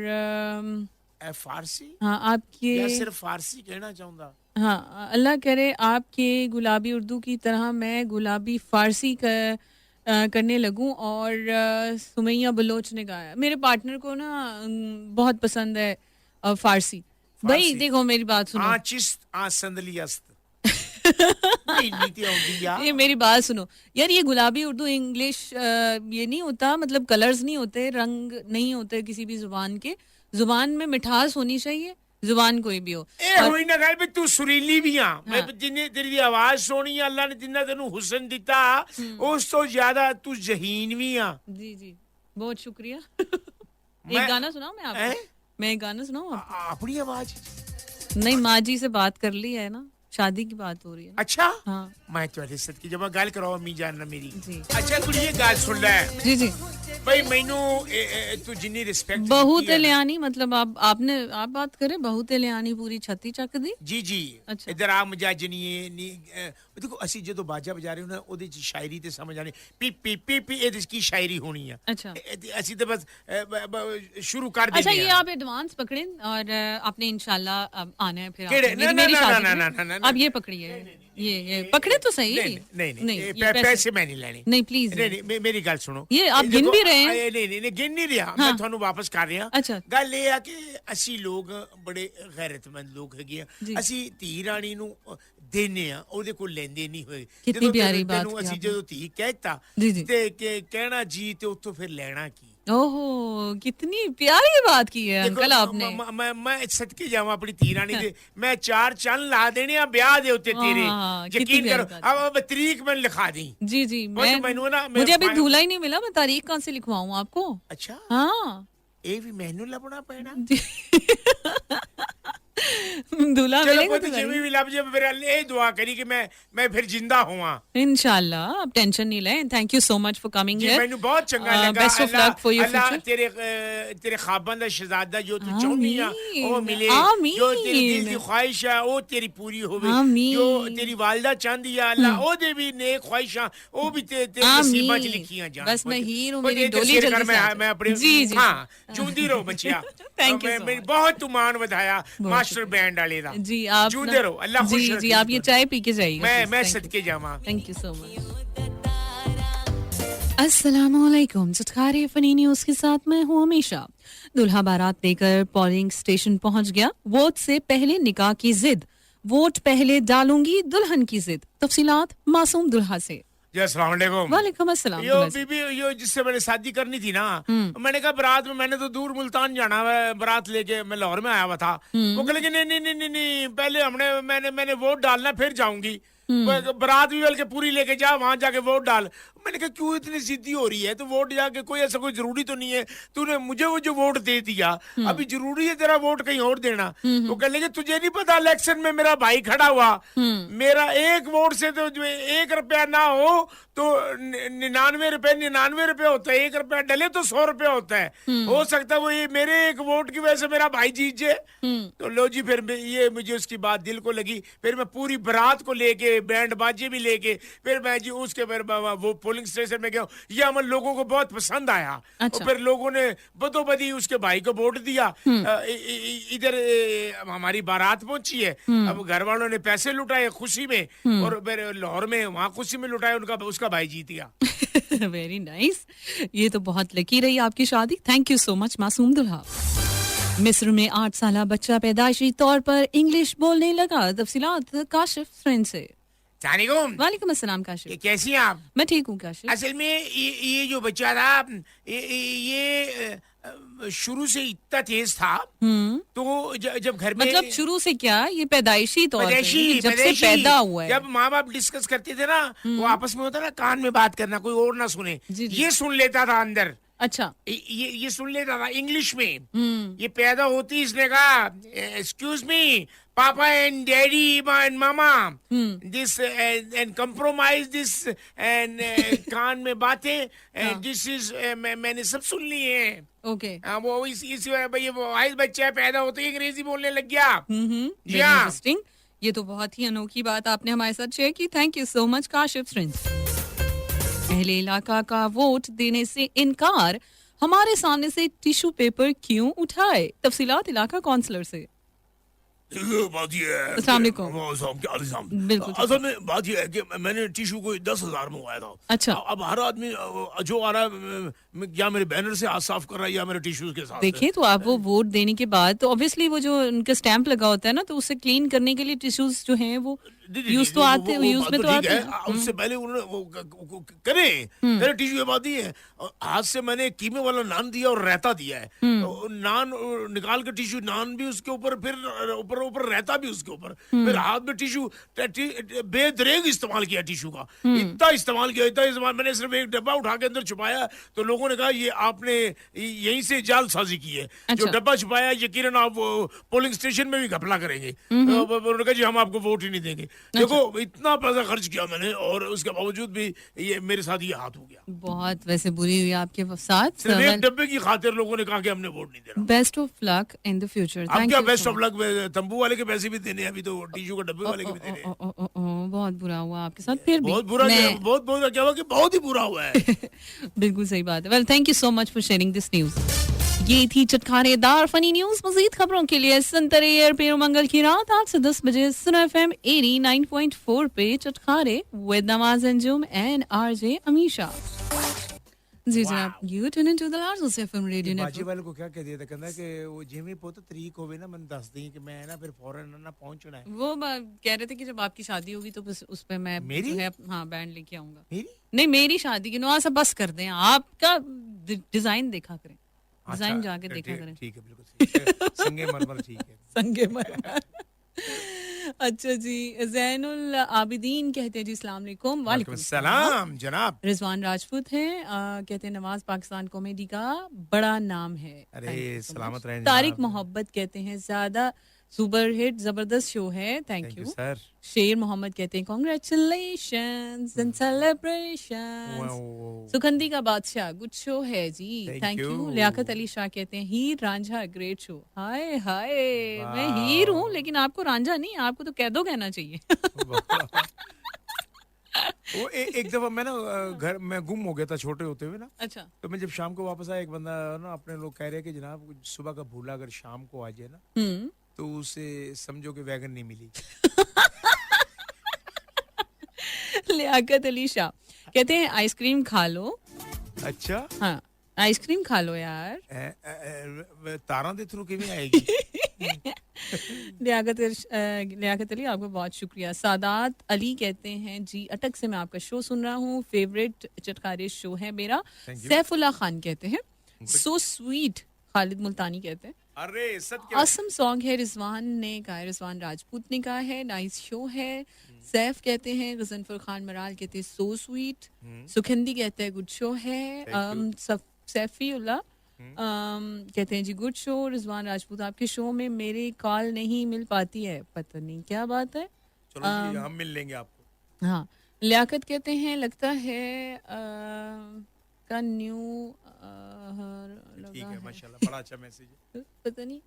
फारसी? हाँ आपके या सिर्फ फारसी कहना चाहूंगा? हाँ अल्लाह करे आपके गुलाबी उर्दू की तरह मैं गुलाबी फारसी करने लगूं। और सुमैया बलोच ने गाया, मेरे पार्टनर को ना बहुत पसंद है फारसी। भाई देखो मेरी बात सुनो, ये मेरी बात सुनो यार, ये गुलाबी उर्दू इंग्लिश ये नहीं होता, मतलब कलर्स नहीं होते, रंग नहीं होते किसी भी जुबान के, जुबान में मिठास होनी चाहिए, जुबान कोई भी हो। ਹੋਈ ਨਾ ਗੱਲ ਵੀ ਤੂੰ ਸੁਰੀਲੀ ਵੀ ਆ, ਮੈਂ ਜਿੰਨੀ ਤੇਰੀ ਆਵਾਜ਼ ਸੋਹਣੀ ਆ, ਅੱਲਾ ਨੇ ਜਿੰਨਾ ਤੈਨੂੰ ਹੁਸਨ ਦਿੱਤਾ ਉਸ ਤੋਂ ਜ਼ਿਆਦਾ ਤੂੰ ਜ਼ਹੀਨ ਵੀ ਆ। जी जी बहुत शुक्रिया। एक गाना सुनाऊं मैं आपको? मैं एक गाना सुनाऊं आपको? अपनी आवाज नहीं, माँ जी से बात कर ली है ना, शादी की बात हो रही है। अच्छा हाँ मैं ਤੁਹਾਡੇ ਸਦਕੇ ਜਮਾ ਗੱਲ ਕਰਾਓ ਅੰਮੀ ਜਾਨ ਨਾਲ ਮੇਰੀ। जी ਅੱਛਾ ਕੁੜੀਏ ਗੱਲ ਸੁਣ ਲੈ। जी जी भाई मैनू तू जिन्नी रिस्पेक्ट बहू ते लियानी मतलब आप बात करें बहू ते लियानी पूरी छत्ती चक दी जी जी अच्छा। इधर आ मजाजनीए नी देखो ਅਸੀਂ ਜਦੋਂ ਬਾਜਾ ਵਜਾ ਰਹੇ ਹਾਂ ਉਹਦੇ ਚ ਸ਼ਾਇਰੀ ਤੇ ਸਮਝ ਆਣੀ ਪੀ ਪੀ ਪੀ ਪੀ ਇਹਦੇ ਚ ਕੀ ਸ਼ਾਇਰੀ ਹੋਣੀ ਆ अच्छा ਅਸੀਂ ਤਾਂ ਬਸ शुरू कर अच्छा देते ये हैं आप एडवांस पकड़ें और आपने इंशाल्लाह अब आना है फिर केड़े? आपने। ना, मेरी ना, शादी ना, में। ना, ना, ना, ना, अब ये पकड़िए ये पकड़े तो सही नहीं ये पैसे मैं नहीं लेने नहीं प्लीज नहीं मेरी गल सुनो ये आप गिन भी रहे हैं नहीं गिन नहीं रहा हाँ। मैं ਤੁਹਾਨੂੰ ਵਾਪਸ ਕਰ ਰਿਹਾ अच्छा ਗੱਲ ਇਹ ਆ ਕਿ ਅਸੀਂ ਲੋਕ ਬੜੇ ਗੈਰਤਮੰਦ ਲੋਕ ਹੈਗੇ ਆ ਜੀ। ਅਸੀਂ ਧੀ ਰਾਣੀ ਨੂੰ ਦੇਨੇ ਆ ਉਹਦੇ ਕੋਲ ਲੈਂਦੇ ਨਹੀਂ ਹੋਏ कितनी प्यारी बात ਤੈਨੂੰ की ਅਸੀਂ आपने। ਜਦੋਂ ਧੀ ਕਹਿਤਾ जी जी ਤੇ ਕਹਿਣਾ ਜੀ ਤੇ ਉੱਥੋਂ ਫਿਰ ਲੈਣਾ ਕੀ ओहो कितनी प्यारी बात की है देखो, अंकल आपने मैं सदके जावां अपनी धी रानी दे मैं 4 चंद ला देने आ ब्याह दे उत्ते तेरे हाँ, कितनी यकीन प्यारी करो बात अब तरीक मैं लिखा दी जी जी बस मैं मैनू ना मुझे अभी दूल्हा ही नहीं मिला मैं तारीख कहाँ से लिखवाऊं आपको अच्छा हाँ ये भी मैनू लभना पैना जी। दूल्हा चलो मिलेगा कोई तो जिਵੇਂ ਵੀ ਲੱਭ ਜੇ ਫਿਰ ਇਹ ਦੁਆ ਕਰੀ कि मैं फिर जिंदा होवां इंशाल्लाह आप टेंशन नहीं लें thank you so much for coming जी हियर ਮੈਨੂੰ ਬਹੁਤ ਚੰਗਾ ਲੱਗਾ best of luck for your Allah future तेरे ख्वाबां ਦਾ ਸ਼ਹਿਜ਼ਾਦਾ ਜੋ ਤੂੰ ਚਾਹੁੰਦੀ ਆ ਉਹ ਮਿਲੇ आमीन। जो तेरी दिल की ख्वाहिश है वो तेरी पूरी होवे आमीन। जो तेरी वालिदा चाहती है अल्लाह ਉਹਦੇ ਵੀ नेक ख्वाहिशां वो भी तेरे नसीबां च लिखियां जान बस मैं हीर हूं कोई मेरी नहीं तो डोली शेर जल्दी कर से आ जाए। मैं अपने जी जी हाँ जूंदी रहो बच्चिया Thank you so मैं much। बहुत तू मान ਵਧਾਇਆ मास्टर बैंड वाले दा जी आप जूंदे रहो अल्लाह खुश जी रखे जी आप ये चाय पी के जाइएगा मैं सदके जावां थैंक यू सो मच अस्सलामुअलैकुम चटखारे फनी न्यूज के साथ मैं हूँ हमेशा दूल्हा बारात लेकर पोलिंग स्टेशन पहुंच गया वोट से पहले निकाह की जिद वोट पहले डालूंगी दुल्हन की जिद तफसीलात मासूम दुल्हा से जी अस्सलाम वालेकुम वालेकुम अस्सलाम यो दुल्हा से। बीबी यो जिससे मैंने शादी करनी थी ना मैंने कहा बारात में मैंने तो दूर मुल्तान जाना है बारात लेके मैं लाहौर में आया हुआ था वो कहले कि नहीं नहीं नहीं नहीं नहीं पहले मैंने वोट डालना फिर जाऊंगी बारात भी बल्कि पूरी लेके जा वहां जाके वोट डाल मैंने कहा क्यों इतनी जिद्दी हो रही है तो वोट जाके कोई ऐसा कोई जरूरी तो नहीं है तूने मुझे वो जो वोट दे दिया अभी जरूरी है तेरा वोट कहीं और देना वो कहने लगे तुझे नहीं पता इलेक्शन में मेरा भाई खड़ा हुआ मेरा एक वोट से तो जो 1 रुपया ना हो तो 99 रुपए होता है 1 रुपया डले तो 100 रुपया होता है हो सकता है वो ये मेरे एक वोट की वजह से मेरा भाई जीत जाए तो लो जी फिर ये मुझे उसकी बात दिल को लगी फिर मैं पूरी बारात को लेके बैंड बाजे भी लेके फिर मैं जी उसके फिर वो पोलिंग स्टेशन में गया ये अमल लोगों को बहुत पसंद आया अच्छा। और फिर लोगों ने बदोबदी उसके भाई को वोट दिया इधर हमारी बारात पहुंची है अब घर वालों ने पैसे लुटाए खुशी में और फिर लाहौर में वहां खुशी में लुटाए उसका भाई जीत गया वेरी नाइस ये तो बहुत लकी रही आपकी शादी थैंक यू सो मच मासूम दुल्हा मिस्र में 8 साल बच्चा पैदाइशी तौर पर इंग्लिश बोलने लगा तफसीलात काशिफ फ्रेंड से वालेकुम अस्सलाम काशिफ कैसी हैं आप मैं ठीक हूँ काशिफ असल में ये जो बच्चा था ये शुरू से इतना तेज था तो जब घर में मतलब शुरू से क्या ये पैदाइशी तौर पे जब से पैदाइशी पैदा हुआ है जब माँ बाप डिस्कस करते थे ना वो आपस में होता ना कान में बात करना कोई और ना सुने जी, जी। ये सुन लेता था अंदर अच्छा ये सुन लेता था इंग्लिश में ये पैदा होती इसने कहा excuse me papa and daddy and mama this and compromise this and कान में बातें दिस इज मैंने सब सुन लिए हैं ओके वो इस भाई वो आइस बच्चा पैदा होते ही अंग्रेजी बोलने लग गया जी हाँ इंटरेस्टिंग ये तो बहुत ही अनोखी बात आपने हमारे साथ शेयर की thank you so much Kashif friends अहले इलाका का वोट देने से इनकार हमारे सामने से टिश्यू पेपर क्यों उठाए तफसीलात इलाका काउंसलर से बात ये है अस्सलाम वालेकुम। बिल्कुल ठीक असल में बात ये है कि मैंने टिश्यू को 10,000 मंगवाया था अच्छा। अब हर आदमी जो आ रहा है या मेरे बैनर से हाथ साफ कर रहा है या मेरे टिश्यूज के साथ देखिए तो आप वो वोट देने के बाद तो ऑब्वियसली वो जो उनका स्टैंप लगा होता है ना तो उसे क्लीन करने के लिए टिश्यूज जो हैं वो यूज तो आते यूज में तो आते हैं उससे पहले उन्होंने करे टिश्यू ये बात नहीं है हाथ से मैंने कीमे वाला नान दिया और रहता दिया है नान निकाल के टिश्यू नान भी उसके ऊपर फिर ऊपर रहता भी उसके ऊपर फिर हाथ में टिश्यू बेदरेग इस्तेमाल किया टिश्यू का इतना इस्तेमाल मैंने सिर्फ एक डब्बा उठा के अंदर छुपाया तो लोगों ने कहा ये आपने यहीं से जालसाजी की है जो डब्बा छुपाया यकीनन आप पोलिंग स्टेशन में भी घपला करेंगे उन्होंने कहा जी हम आपको वोट ही नहीं देंगे देखो इतना पैसा खर्च किया मैंने और उसके बावजूद भी ये मेरे साथ ये हाथ हो गया। बहुत वैसे बुरी हुई आपके साथ। सिर्फ एक डब्बे की खातिर लोगों ने कहा कि हमने वोट नहीं देना। Best of luck in the future. अब थैंक क्या you best so of luck, तंबू वाले के पैसे भी देने हैं, अभी तो टिश्यू के डब्बे वाले के भी देने हैं। बहुत बुरा हुआ आपके साथ। फिर भी बहुत बुरा मैं बहुत बहुत क्या हुआ कि बहुत ही बुरा हुआ है। बिल्कुल सही बात है। Well thank you so much for sharing this news. ये थी चटखानेदार फनी न्यूज। मजीद खबरों के लिए सुनते रहिए पेरू मंगल की रात 8 से 10 बजे सुन FM 89.4 पे Chatkhare with Nawaz Anjum and RJ Amisha. जी जनाब, you tune into the largest FM radio बाजी नेटवर्क। वाले को क्या कह दिया था, कहना कि वो जिमी पोत तरीक होवे ना मैंने दस दी कि मैं ना फिर फौरन ना पहुंचना है। वो कह रहे थे कि जब आपकी शादी होगी तो बस उस पे मैं मेरी? जो है हाँ बैंड लेके आऊंगा। मेरी नहीं मेरी शादी की नुआ सा बस कर दें। आपका डिजाइन देखा करें, डिजाइन अच्छा, जाके देखा करें। ठीक है बिल्कुल ठीक है। संगे मरमर ठीक है। संगे मरमर। अच्छा जी, जैनुल आबिदीन कहते हैं जी अस्सलाम वालेकुम। वालेकुम सलाम जनाब। रिजवान राजपूत हैं, कहते हैं नवाज पाकिस्तान कॉमेडी का बड़ा नाम है। अरे Thank you so सलामत much। रहें तारिक जनाब। मोहब्बत कहते हैं ज्यादा सुपर हिट जबरदस्त शो है। Thank thank you you sir. शेर मोहम्मद कहते हैं कॉन्ग्रेचुलेशंस एंड सेलिब्रेशंस। सुगंधी का बादशाह गुड शो है जी। Thank thank you you। Liaquat Ali Shah कहते हैं Heer Ranjha great show. Hi hi मैं हीर हूँ लेकिन आपको रांझा नहीं, आपको तो कैदो कहना चाहिए। वो एक दफा मैं ना घर में गुम हो गया था छोटे होते हुए ना। अच्छा तो मैं जब शाम को वापस आया, एक बंदा ना अपने लोग कह रहे हैं कि जनाब सुबह का भूला अगर शाम को आ जाए ना तो उसे समझो कि वैगन नहीं मिली। लियाकत अली शाह कहते हैं आइसक्रीम खा लो। अच्छा हाँ आइसक्रीम खा लो यार। तारा दे थ्रू किवें आएगी। लियाकत अली आपका बहुत शुक्रिया। सादात अली कहते हैं जी अटक से मैं आपका शो सुन रहा हूँ, फेवरेट चटखारे शो है मेरा। Thank you। सैफुल्ला खान कहते हैं सो स्वीट। खालिद मुल्तानी कहते हैं अरे सत्य असम सॉन्ग है। रिजवान ने कहा है, रिजवान राजपूत ने कहा है नाइस शो है। सैफ कहते हैं, गजनफर खान मराल कहते हैं सो स्वीट। सुखंदी कहते हैं गुड शो है। सैफीउल्लाह कहते हैं जी गुड शो। रिजवान राजपूत आपके शो में मेरी कॉल नहीं मिल पाती है, पता नहीं क्या बात है। चलो जी, हम मिल लेंगे आपको। हाँ लियाकत कहते हैं लगता है का न्यू ठीक है माशाल्लाह, बड़ा अच्छा मैसेज है। पता नहीं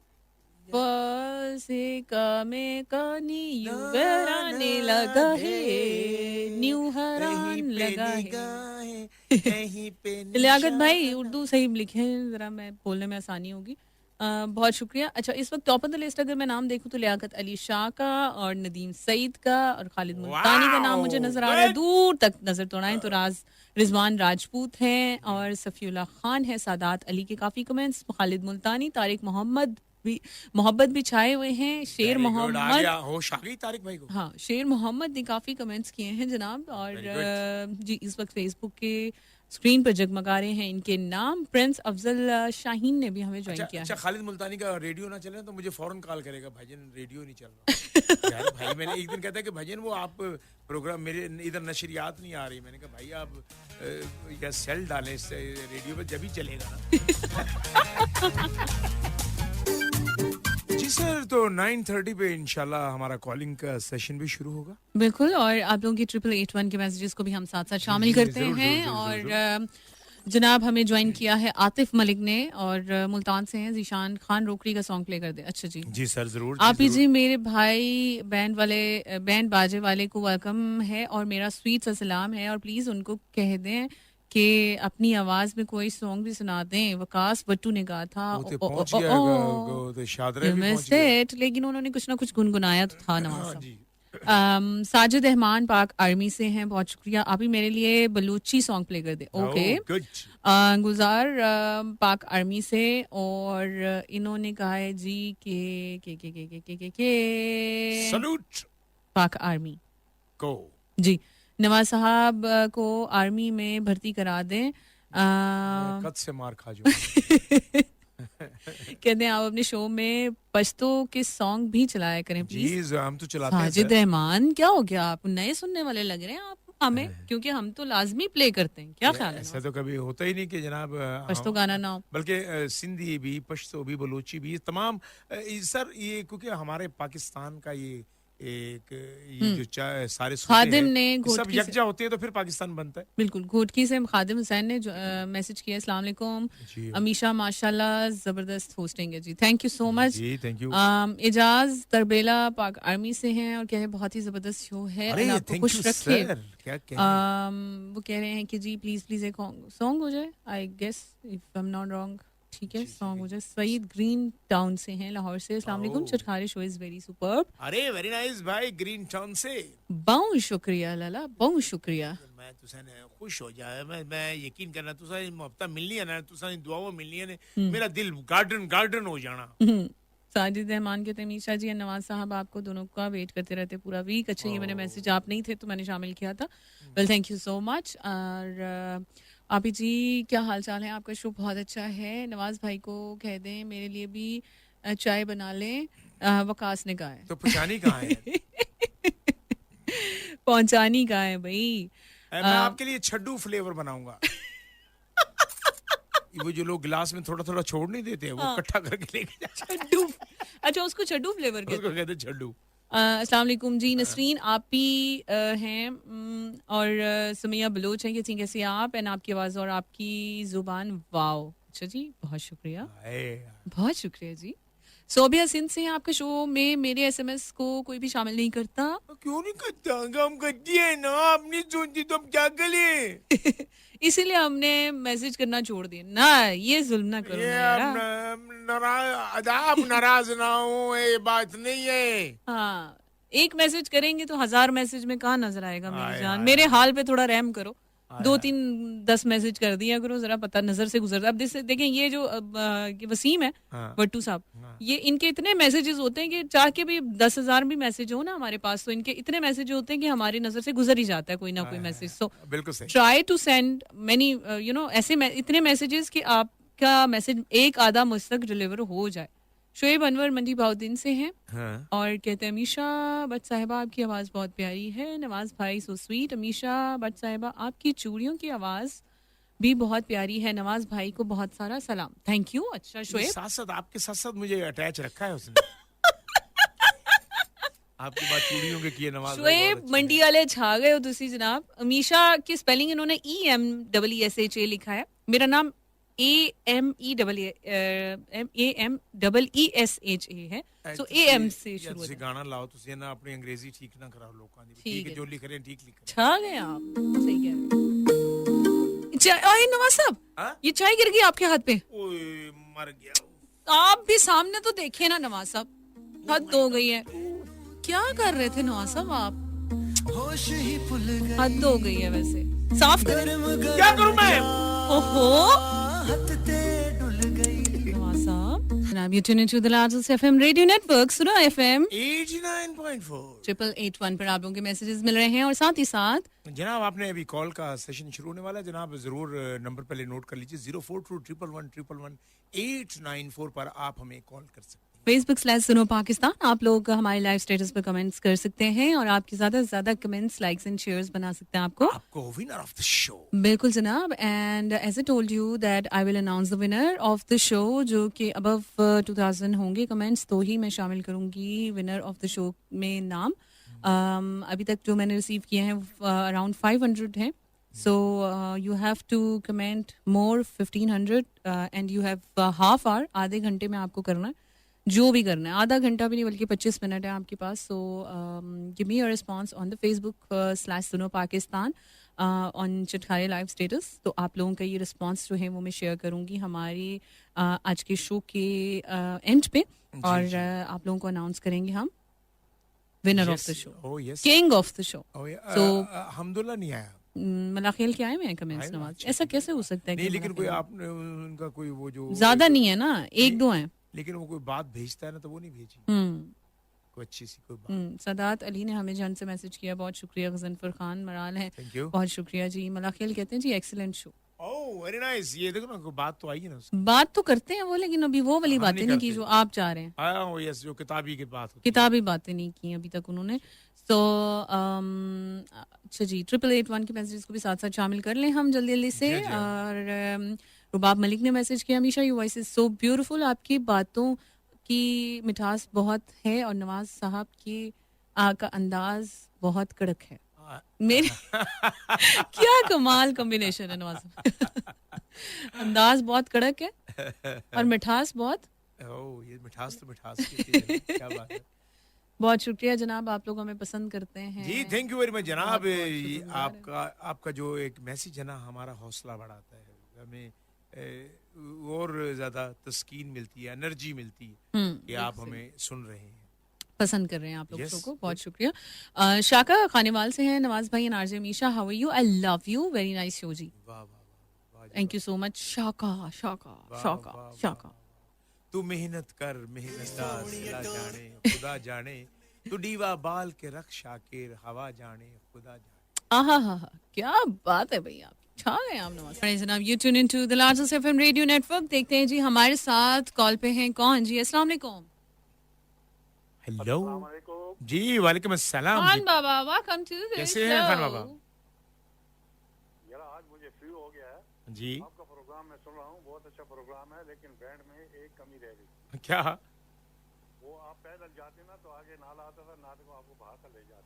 बसे का में का न्यू वराने लगा है, न्यू हरान लगा है। लियाकत भाई उर्दू सही लिखे, जरा मैं बोलने में आसानी होगी। बहुत शुक्रिया। अच्छा इस वक्त टॉप ऑफ द लिस्ट अगर मैं नाम देखूं तो लियाकत अली शाह का और नदीम सईद का और खालिद मुल्तानी का नाम मुझे नजर आ रहा है। दूर तक नजर तो आए तो रिजवान राजपूत हैं और सफीउल्लाह खान है। सादात अली के काफी कमेंट्स, खालिद मुल्तानी, तारिक मोहब्बत भी छाए हुए हैं। शेर मोहम्मद होश आ गई तारिक भाई को। हाँ शेर मोहम्मद ने काफी कमेंट्स किए हैं जनाब। और जी इस वक्त फेसबुक के स्क्रीन पर जगमगा रहे हैं इनके नाम। प्रिंस अफजल शाहीन ने भी हमें ज्वाइन किया अच्छा है। खालिद मुल्तानी का रेडियो ना चले तो मुझे फौरन कॉल करेगा, भाईजान रेडियो नहीं चल रहा। यार भाई मैंने एक दिन कहता है कि भाईजान वो आप प्रोग्राम मेरे इधर नशरियात नहीं आ रही। मैंने कहा भाई आप या सेल डालें इस रेडियो पे जब ही चलेगा ना। जी सर, तो 9:30 पे इंशाल्लाह हमारा कॉलिंग का सेशन भी शुरू होगा। बिल्कुल, और आप लोगों की 8881 के मैसेजेस को भी हम साथ साथ शामिल करते हैं। और जनाब हमें ज्वाइन किया है आतिफ मलिक ने और मुल्तान से हैं। जीशान खान रोकड़ी का सॉन्ग प्ले कर दे। अच्छा जी जी सर जरूर। आप ही जी मेरे भाई बैंड बाजे वाले को वेलकम है और मेरा स्वीट सा सलाम है और प्लीज उनको कह दें कि अपनी आवाज में कोई सॉन्ग भी सुना दें। वकास बट्टू ने कहा था लेकिन उन्होंने कुछ ना कुछ गुनगुनाया तो था नवाज। साजिद रहमान पाक आर्मी से हैं, बहुत शुक्रिया। आप ही मेरे लिए बलूची सॉन्ग प्ले कर दे। ओके गुजार पाक आर्मी से और इन्होंने कहा है जी के सलूट पाक आर्मी को जी नवाज साहब को आर्मी में भर्ती करा दें। कद से मार खा जो। कहते हैं आप अपने शो में पश्तो के सॉन्ग भी चलाया करें प्लीज। जी हम तो चलाते हैं। साजिद रहमान क्या हो गया, आप नए सुनने वाले लग रहे हैं आप हमें, क्योंकि हम तो लाजमी प्ले करते हैं। क्या ख्याल है? ऐसा तो कभी होता ही नहीं कि जनाब पश्तो गाना ना हो, बल्कि सिंधी भी, पश्तो भी, बलूची भी, तमाम सर ये क्योंकि हमारे पाकिस्तान का ये एक ये जो सारे सूबे खादिम हैं, ने ये सब घोटकी से यकजा होते हैं तो फिर पाकिस्तान बनता है। बिल्कुल घोटकी से खादिम हुसैन ने मैसेज किया, अस्सलाम वालेकुम जी अमीशा माशाल्लाह जबरदस्त होस्टिंग है जी, थैंक यू सो मच। जी, thank you. Ejaz Tarbela Pak army से हैं और कह रहे हैं बहुत ही जबरदस्त शो है, अरे अल्लाह आपको थैंक खुश यू रखे। सर, क्या कहने। वो कह रहे हैं कि जी प्लीज प्लीज एक सॉन्ग हो जाए, I guess if I am not wrong, ठीक है जी, सॉन्ग हो जी। जाए। सईद ग्रीन टाउन से हैं लाहौर से, अस्सलाम वालेकुम, ओह, चटखारे शो इज वेरी सुपर्ब। अरे वेरी नाइस भाई, ग्रीन टाउन से। बहुत शुक्रिया लाला, बहुत शुक्रिया। मैं तुसा ने खुश हो जाए, मैं यकीन करना तुसा दी मोहब्बत मिलनी है ना, तुसा दी दुआओं मिलनी है ने, मेरा दिल गार्डन गार्डन हो जाना। साजिद रहमान कहते हैं मीशा जी और नवाज साहब आपको दोनों का वेट करते रहते पूरा वीक। अच्छा ये मैंने मैसेज, आप नहीं थे तो मैंने शामिल किया था। Well thank you so much. और आपी जी क्या हाल चाल है, आपका शो बहुत अच्छा है। नवाज भाई को कह दें मेरे लिए भी चाय बना लें, वकास ने कहा है। तो पुछानी कहाँ है? पहुंचानी कहाँ है भाई। मैं आपके लिए छड्डू फ्लेवर बनाऊंगा। वो जो लोग गिलास में थोड़ा थोड़ा छोड़ नहीं देते, वो इकट्ठा करके लेके जाते छड्डू, अच्छा उसको छड्डू फ्लेवर हैं, उसको कहते हैं छड्डू। अस्सलाम वालेकुम जी नसरीन, आप ही हैं और सुमैया बलोच हैं कि कैसी आप, एंड आपकी आवाज़ और आपकी ज़ुबान वाओ। अच्छा जी बहुत शुक्रिया, बहुत शुक्रिया जी। सोबिया सिंध से हैं, आपके शो में मेरे एसएमएस को कोई भी शामिल नहीं करता। क्यों नहीं करता, हम करती है ना, आप नहीं सुनती तो हम क्या करें। इसीलिए हमने मैसेज करना छोड़ दिया ना, ये जुल्म ना करो ये ना यार। आप नाराज ना हो, ये बात नहीं है। हाँ एक मैसेज करेंगे तो 1000 मैसेज में कहाँ नजर आएगा मेरी आय, जान, आय, मेरे आय। हाल पे थोड़ा रहम करो। आय, 2-3-10 मैसेज कर दिया करो, जरा पता नजर से गुजरता। अब जैसे देखें ये जो ये वसीम है, हाँ, वट्टू साहब, हाँ। ये इनके इतने मैसेजेस होते हैं कि चाह के भी 10,000 भी मैसेज हो ना हमारे पास, तो इनके इतने मैसेज होते हैं कि हमारी नजर से गुजर ही जाता है कोई ना कोई मैसेज। सो बिल्कुल सही। Try to send many you know ऐसे इतने मैसेजेस कि आपका मैसेज एक आधा मुझ तक डिलीवर हो जाए। शोएब अनवर मंडी बाउद्दीन से हैं हाँ। और कहते हैं अमीशा बट साहिबा आपकी आवाज़ बहुत प्यारी है। नवाज भाई सो स्वीट। अमीशा बट साहिबा आपकी चूड़ियों की आवाज़ भी बहुत प्यारी है। नवाज भाई को बहुत सारा सलाम। Thank you. अच्छा शोएब, साथ साथ आपके साथ साथ मुझे अटैच रखा है उसने। आपकी बात चूड़ियों के किए नवाज भाई बहुत शोएब अच्छे मंडी वाले छा गए हो तुसी जनाब। अमीशा की स्पेलिंग इन्होंने EMEESHA लिखा है, मेरा नाम AMEESHA है, हैं। सो तुसी- AM से या शुरू तुसी होता है। गाना लाओ, तुसी ना अपनी अंग्रेजी ठीक ना कराओ लोगों दी। ठीक ठीक है, है। जो लिख रहे हैं ठीक लिख रहे छा गए आप, सही कह रहे हैं। चाय नवाज साहब, हैं। हाँ? ये चाय गिर गई आपके हाथ पे। ओए मर गया। आप भी सामने तो देखे ना नवाज साहब, हद हो गई है। क्या कर रहे थे नवाज साहब आप? हद हो गई है वैसे, साफ करें। क्या करूं मैं? ओहो नवाज साहब, जनाब you tune into the largest FM radio network सुनो FM 89.4। 8881 पर आप लोगों के मैसेजेस मिल रहे हैं और साथ ही साथ जनाब आपने अभी कॉल का सेशन शुरू होने वाला है, जनाब जरूर नंबर पहले नोट कर लीजिए, 042111111894 पर आप हमें कॉल कर सकते हैं। Facebook/सुनो पाकिस्तान, आप लोग हमारे लाइव स्टेटस पर कमेंट्स कर सकते हैं और आपके ज्यादा से ज्यादा कमेंट्स, लाइक्स एंड शेयर्स बना सकते हैं आपको विनर ऑफ द शो। बिल्कुल जनाब। And as I told you that I will announce the winner of the show, जो कि अबव 2000 होंगे कमेंट्स तो ही मैं शामिल करूंगी विनर ऑफ द शो में नाम। अभी तक जो मैंने रिसीव किए हैं अराउंड 500 हैं, so you have to comment more 1500 and you have half hour, आधे घंटे में आपको करना है जो भी करना है, आधा घंटा भी नहीं बल्कि 25 मिनट है आपके पास। So give me your response on the Facebook/सुनो Pakistan on Chatkhare live status. तो आप लोगों का ये रिस्पॉन्स जो है वो मैं शेयर करूंगी हमारे आज के शो के एंड पे, और आप लोगों को अनाउंस करेंगे हम winner of the show, king of the show. तो हमदुल्ला नहीं आया, मलाखेल के आए हुए हैं कमेंट्स नवाज, ऐसा कैसे हो सकता है? नहीं, लेकिन कोई आपने उनका कोई वो जो ज्यादा नहीं है ना, 1-2 हैं, लेकिन वो कोई बात भेजता है ना तो वो नहीं भेजी कोई अच्छी सी कोई बात। सदात अली ने हमें जन से मैसेज किया, बहुत शुक्रिया। गजनफर खान मराल है, थैंक यू, बहुत शुक्रिया जी। मलाखेल कहते हैं जी excellent show. Oh very nice. ये देखो ना कोई बात तो आई है ना उसकी। बात तो करते हैं वो, लेकिन अभी वो वाली हम बातें नहीं नहीं की करते। जो आप चाह रहे हैं। हाँ यस, जो किताबी की बात होती है। किताबी बातें नहीं की अभी तक उन्होंने। तो अच्छा जी, 8881 के मैसेजेस को भी साथ साथ शामिल कर लें हम जल्दी जल्दी से। जी, जी। और रुबाब मलिक ने मैसेज किया, हमेशा you voice is so beautiful, आपकी बातों की मिठास बहुत है और नवाज साहब की आपका अंदाज बहुत कड़क है। आ, मेरे क्या कमाल कॉम्बिनेशन है नवाज। अंदाज बहुत कड़क है और मिठास बहुत। ओह, ये मिठास तो मिठास की चीज़ है ना, क्या बात है। बहुत शुक्रिया जनाब, आप लोग हमें पसंद करते हैं। जी थैंक यू वेरी मच जनाब। बहुत ये शुक्रगुजार हैं। आपका आपका जो एक मैसेज है ना, हमारा हौसला बढ़ाता है, हमें और ज़्यादा तस्कीन मिलती है, एनर्जी मिलती है कि आप बिल्कुल हमें सुन रहे हैं। पसंद कर रहे हैं आप लोग Yes, शो को। बहुत शुक्रिया। शाका खानेवाल से हैं नवाज भाई and RJ Misha, how are you? I love you, very nice show जी। वाह वाह वाह वाह जी, थैंक यू सो मच शाका शाका वाह शाका वाह वाह शाका। वाह। तू मेहनत कर, मेहनतदार अल्लाह जाने, खुदा जाने, तू डीवा बाल के रख शाकिर, हवा जाने, खुदा जाने। आहा हा हा, क्या बात है भैया, छा गए आप नवाज। Right, जनाब, you tune into the largest FM radio network. देखते हैं जी हमारे साथ कॉल पे हैं कौन जी। अस्सलाम वालेकुम। हेलो जी, वालेकुम अस्सलाम जी। खान बाबा, वेलकम टू द कैसे हैं खान बाबा? यार आज मुझे फ्री हो गया है। जी आपका प्रोग्राम मैं सुन रहा हूँ, बहुत अच्छा प्रोग्राम है, लेकिन बैंड में एक कमी रह गई। क्या? वो आप पैदल जाते ना तो आगे नाला आता था, नाले को आपको बहा कर ले जाते।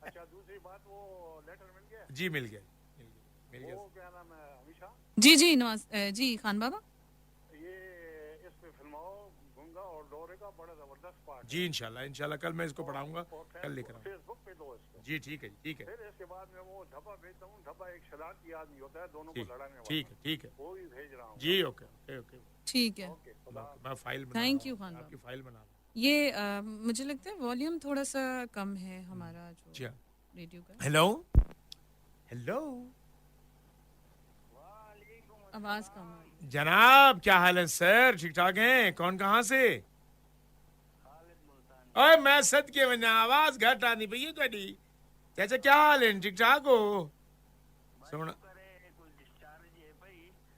अच्छा, दूसरी बात, वो लेटर मिल गया? जी मिल गया, मिल गया। वो क्या नाम है, अमीशा? जी जी नवाज जी खान बाबा। ये इस पे फिल्माओ गूंगा और डोरे का बड़ा जबरदस्त पार्ट जी इंशाल्लाह इंशाल्लाह कल मैं इसको पढ़ाऊंगा, कल लेकर आऊंगा। फेसबुक पे दो इसको। जी ठीक है ठीक है फिर इसके बाद में वो धब्बा भेजता हूँ। धब्बा एक शरारती आदमी होता है, दोनों को ठीक लड़ाने वाला। ठीक है ठीक है वो भी भेज रहा हूँ। जी। ओके ओके ओके ठीक है, ओके, खुदा मैं फाइल बना Thank रहा you, हूँ, खान आपकी बाबा। फाइल बना रहा हूँ। ये मुझे लगता है वॉल्यूम थोड़ा सा कम है हमारा जी जो हाँ। रेडियो का। हेलो हेलो आवाज कम आ रही है। जनाब, क्या हाल है सर? ठीक ठाक हैं? कौन कहाँ से? ओए मैं सद के वना आवाज घट आनी भैया ਤੁਹਾਡੀ। चाचा क्या हाल है? ठीक ठाक हो? सुन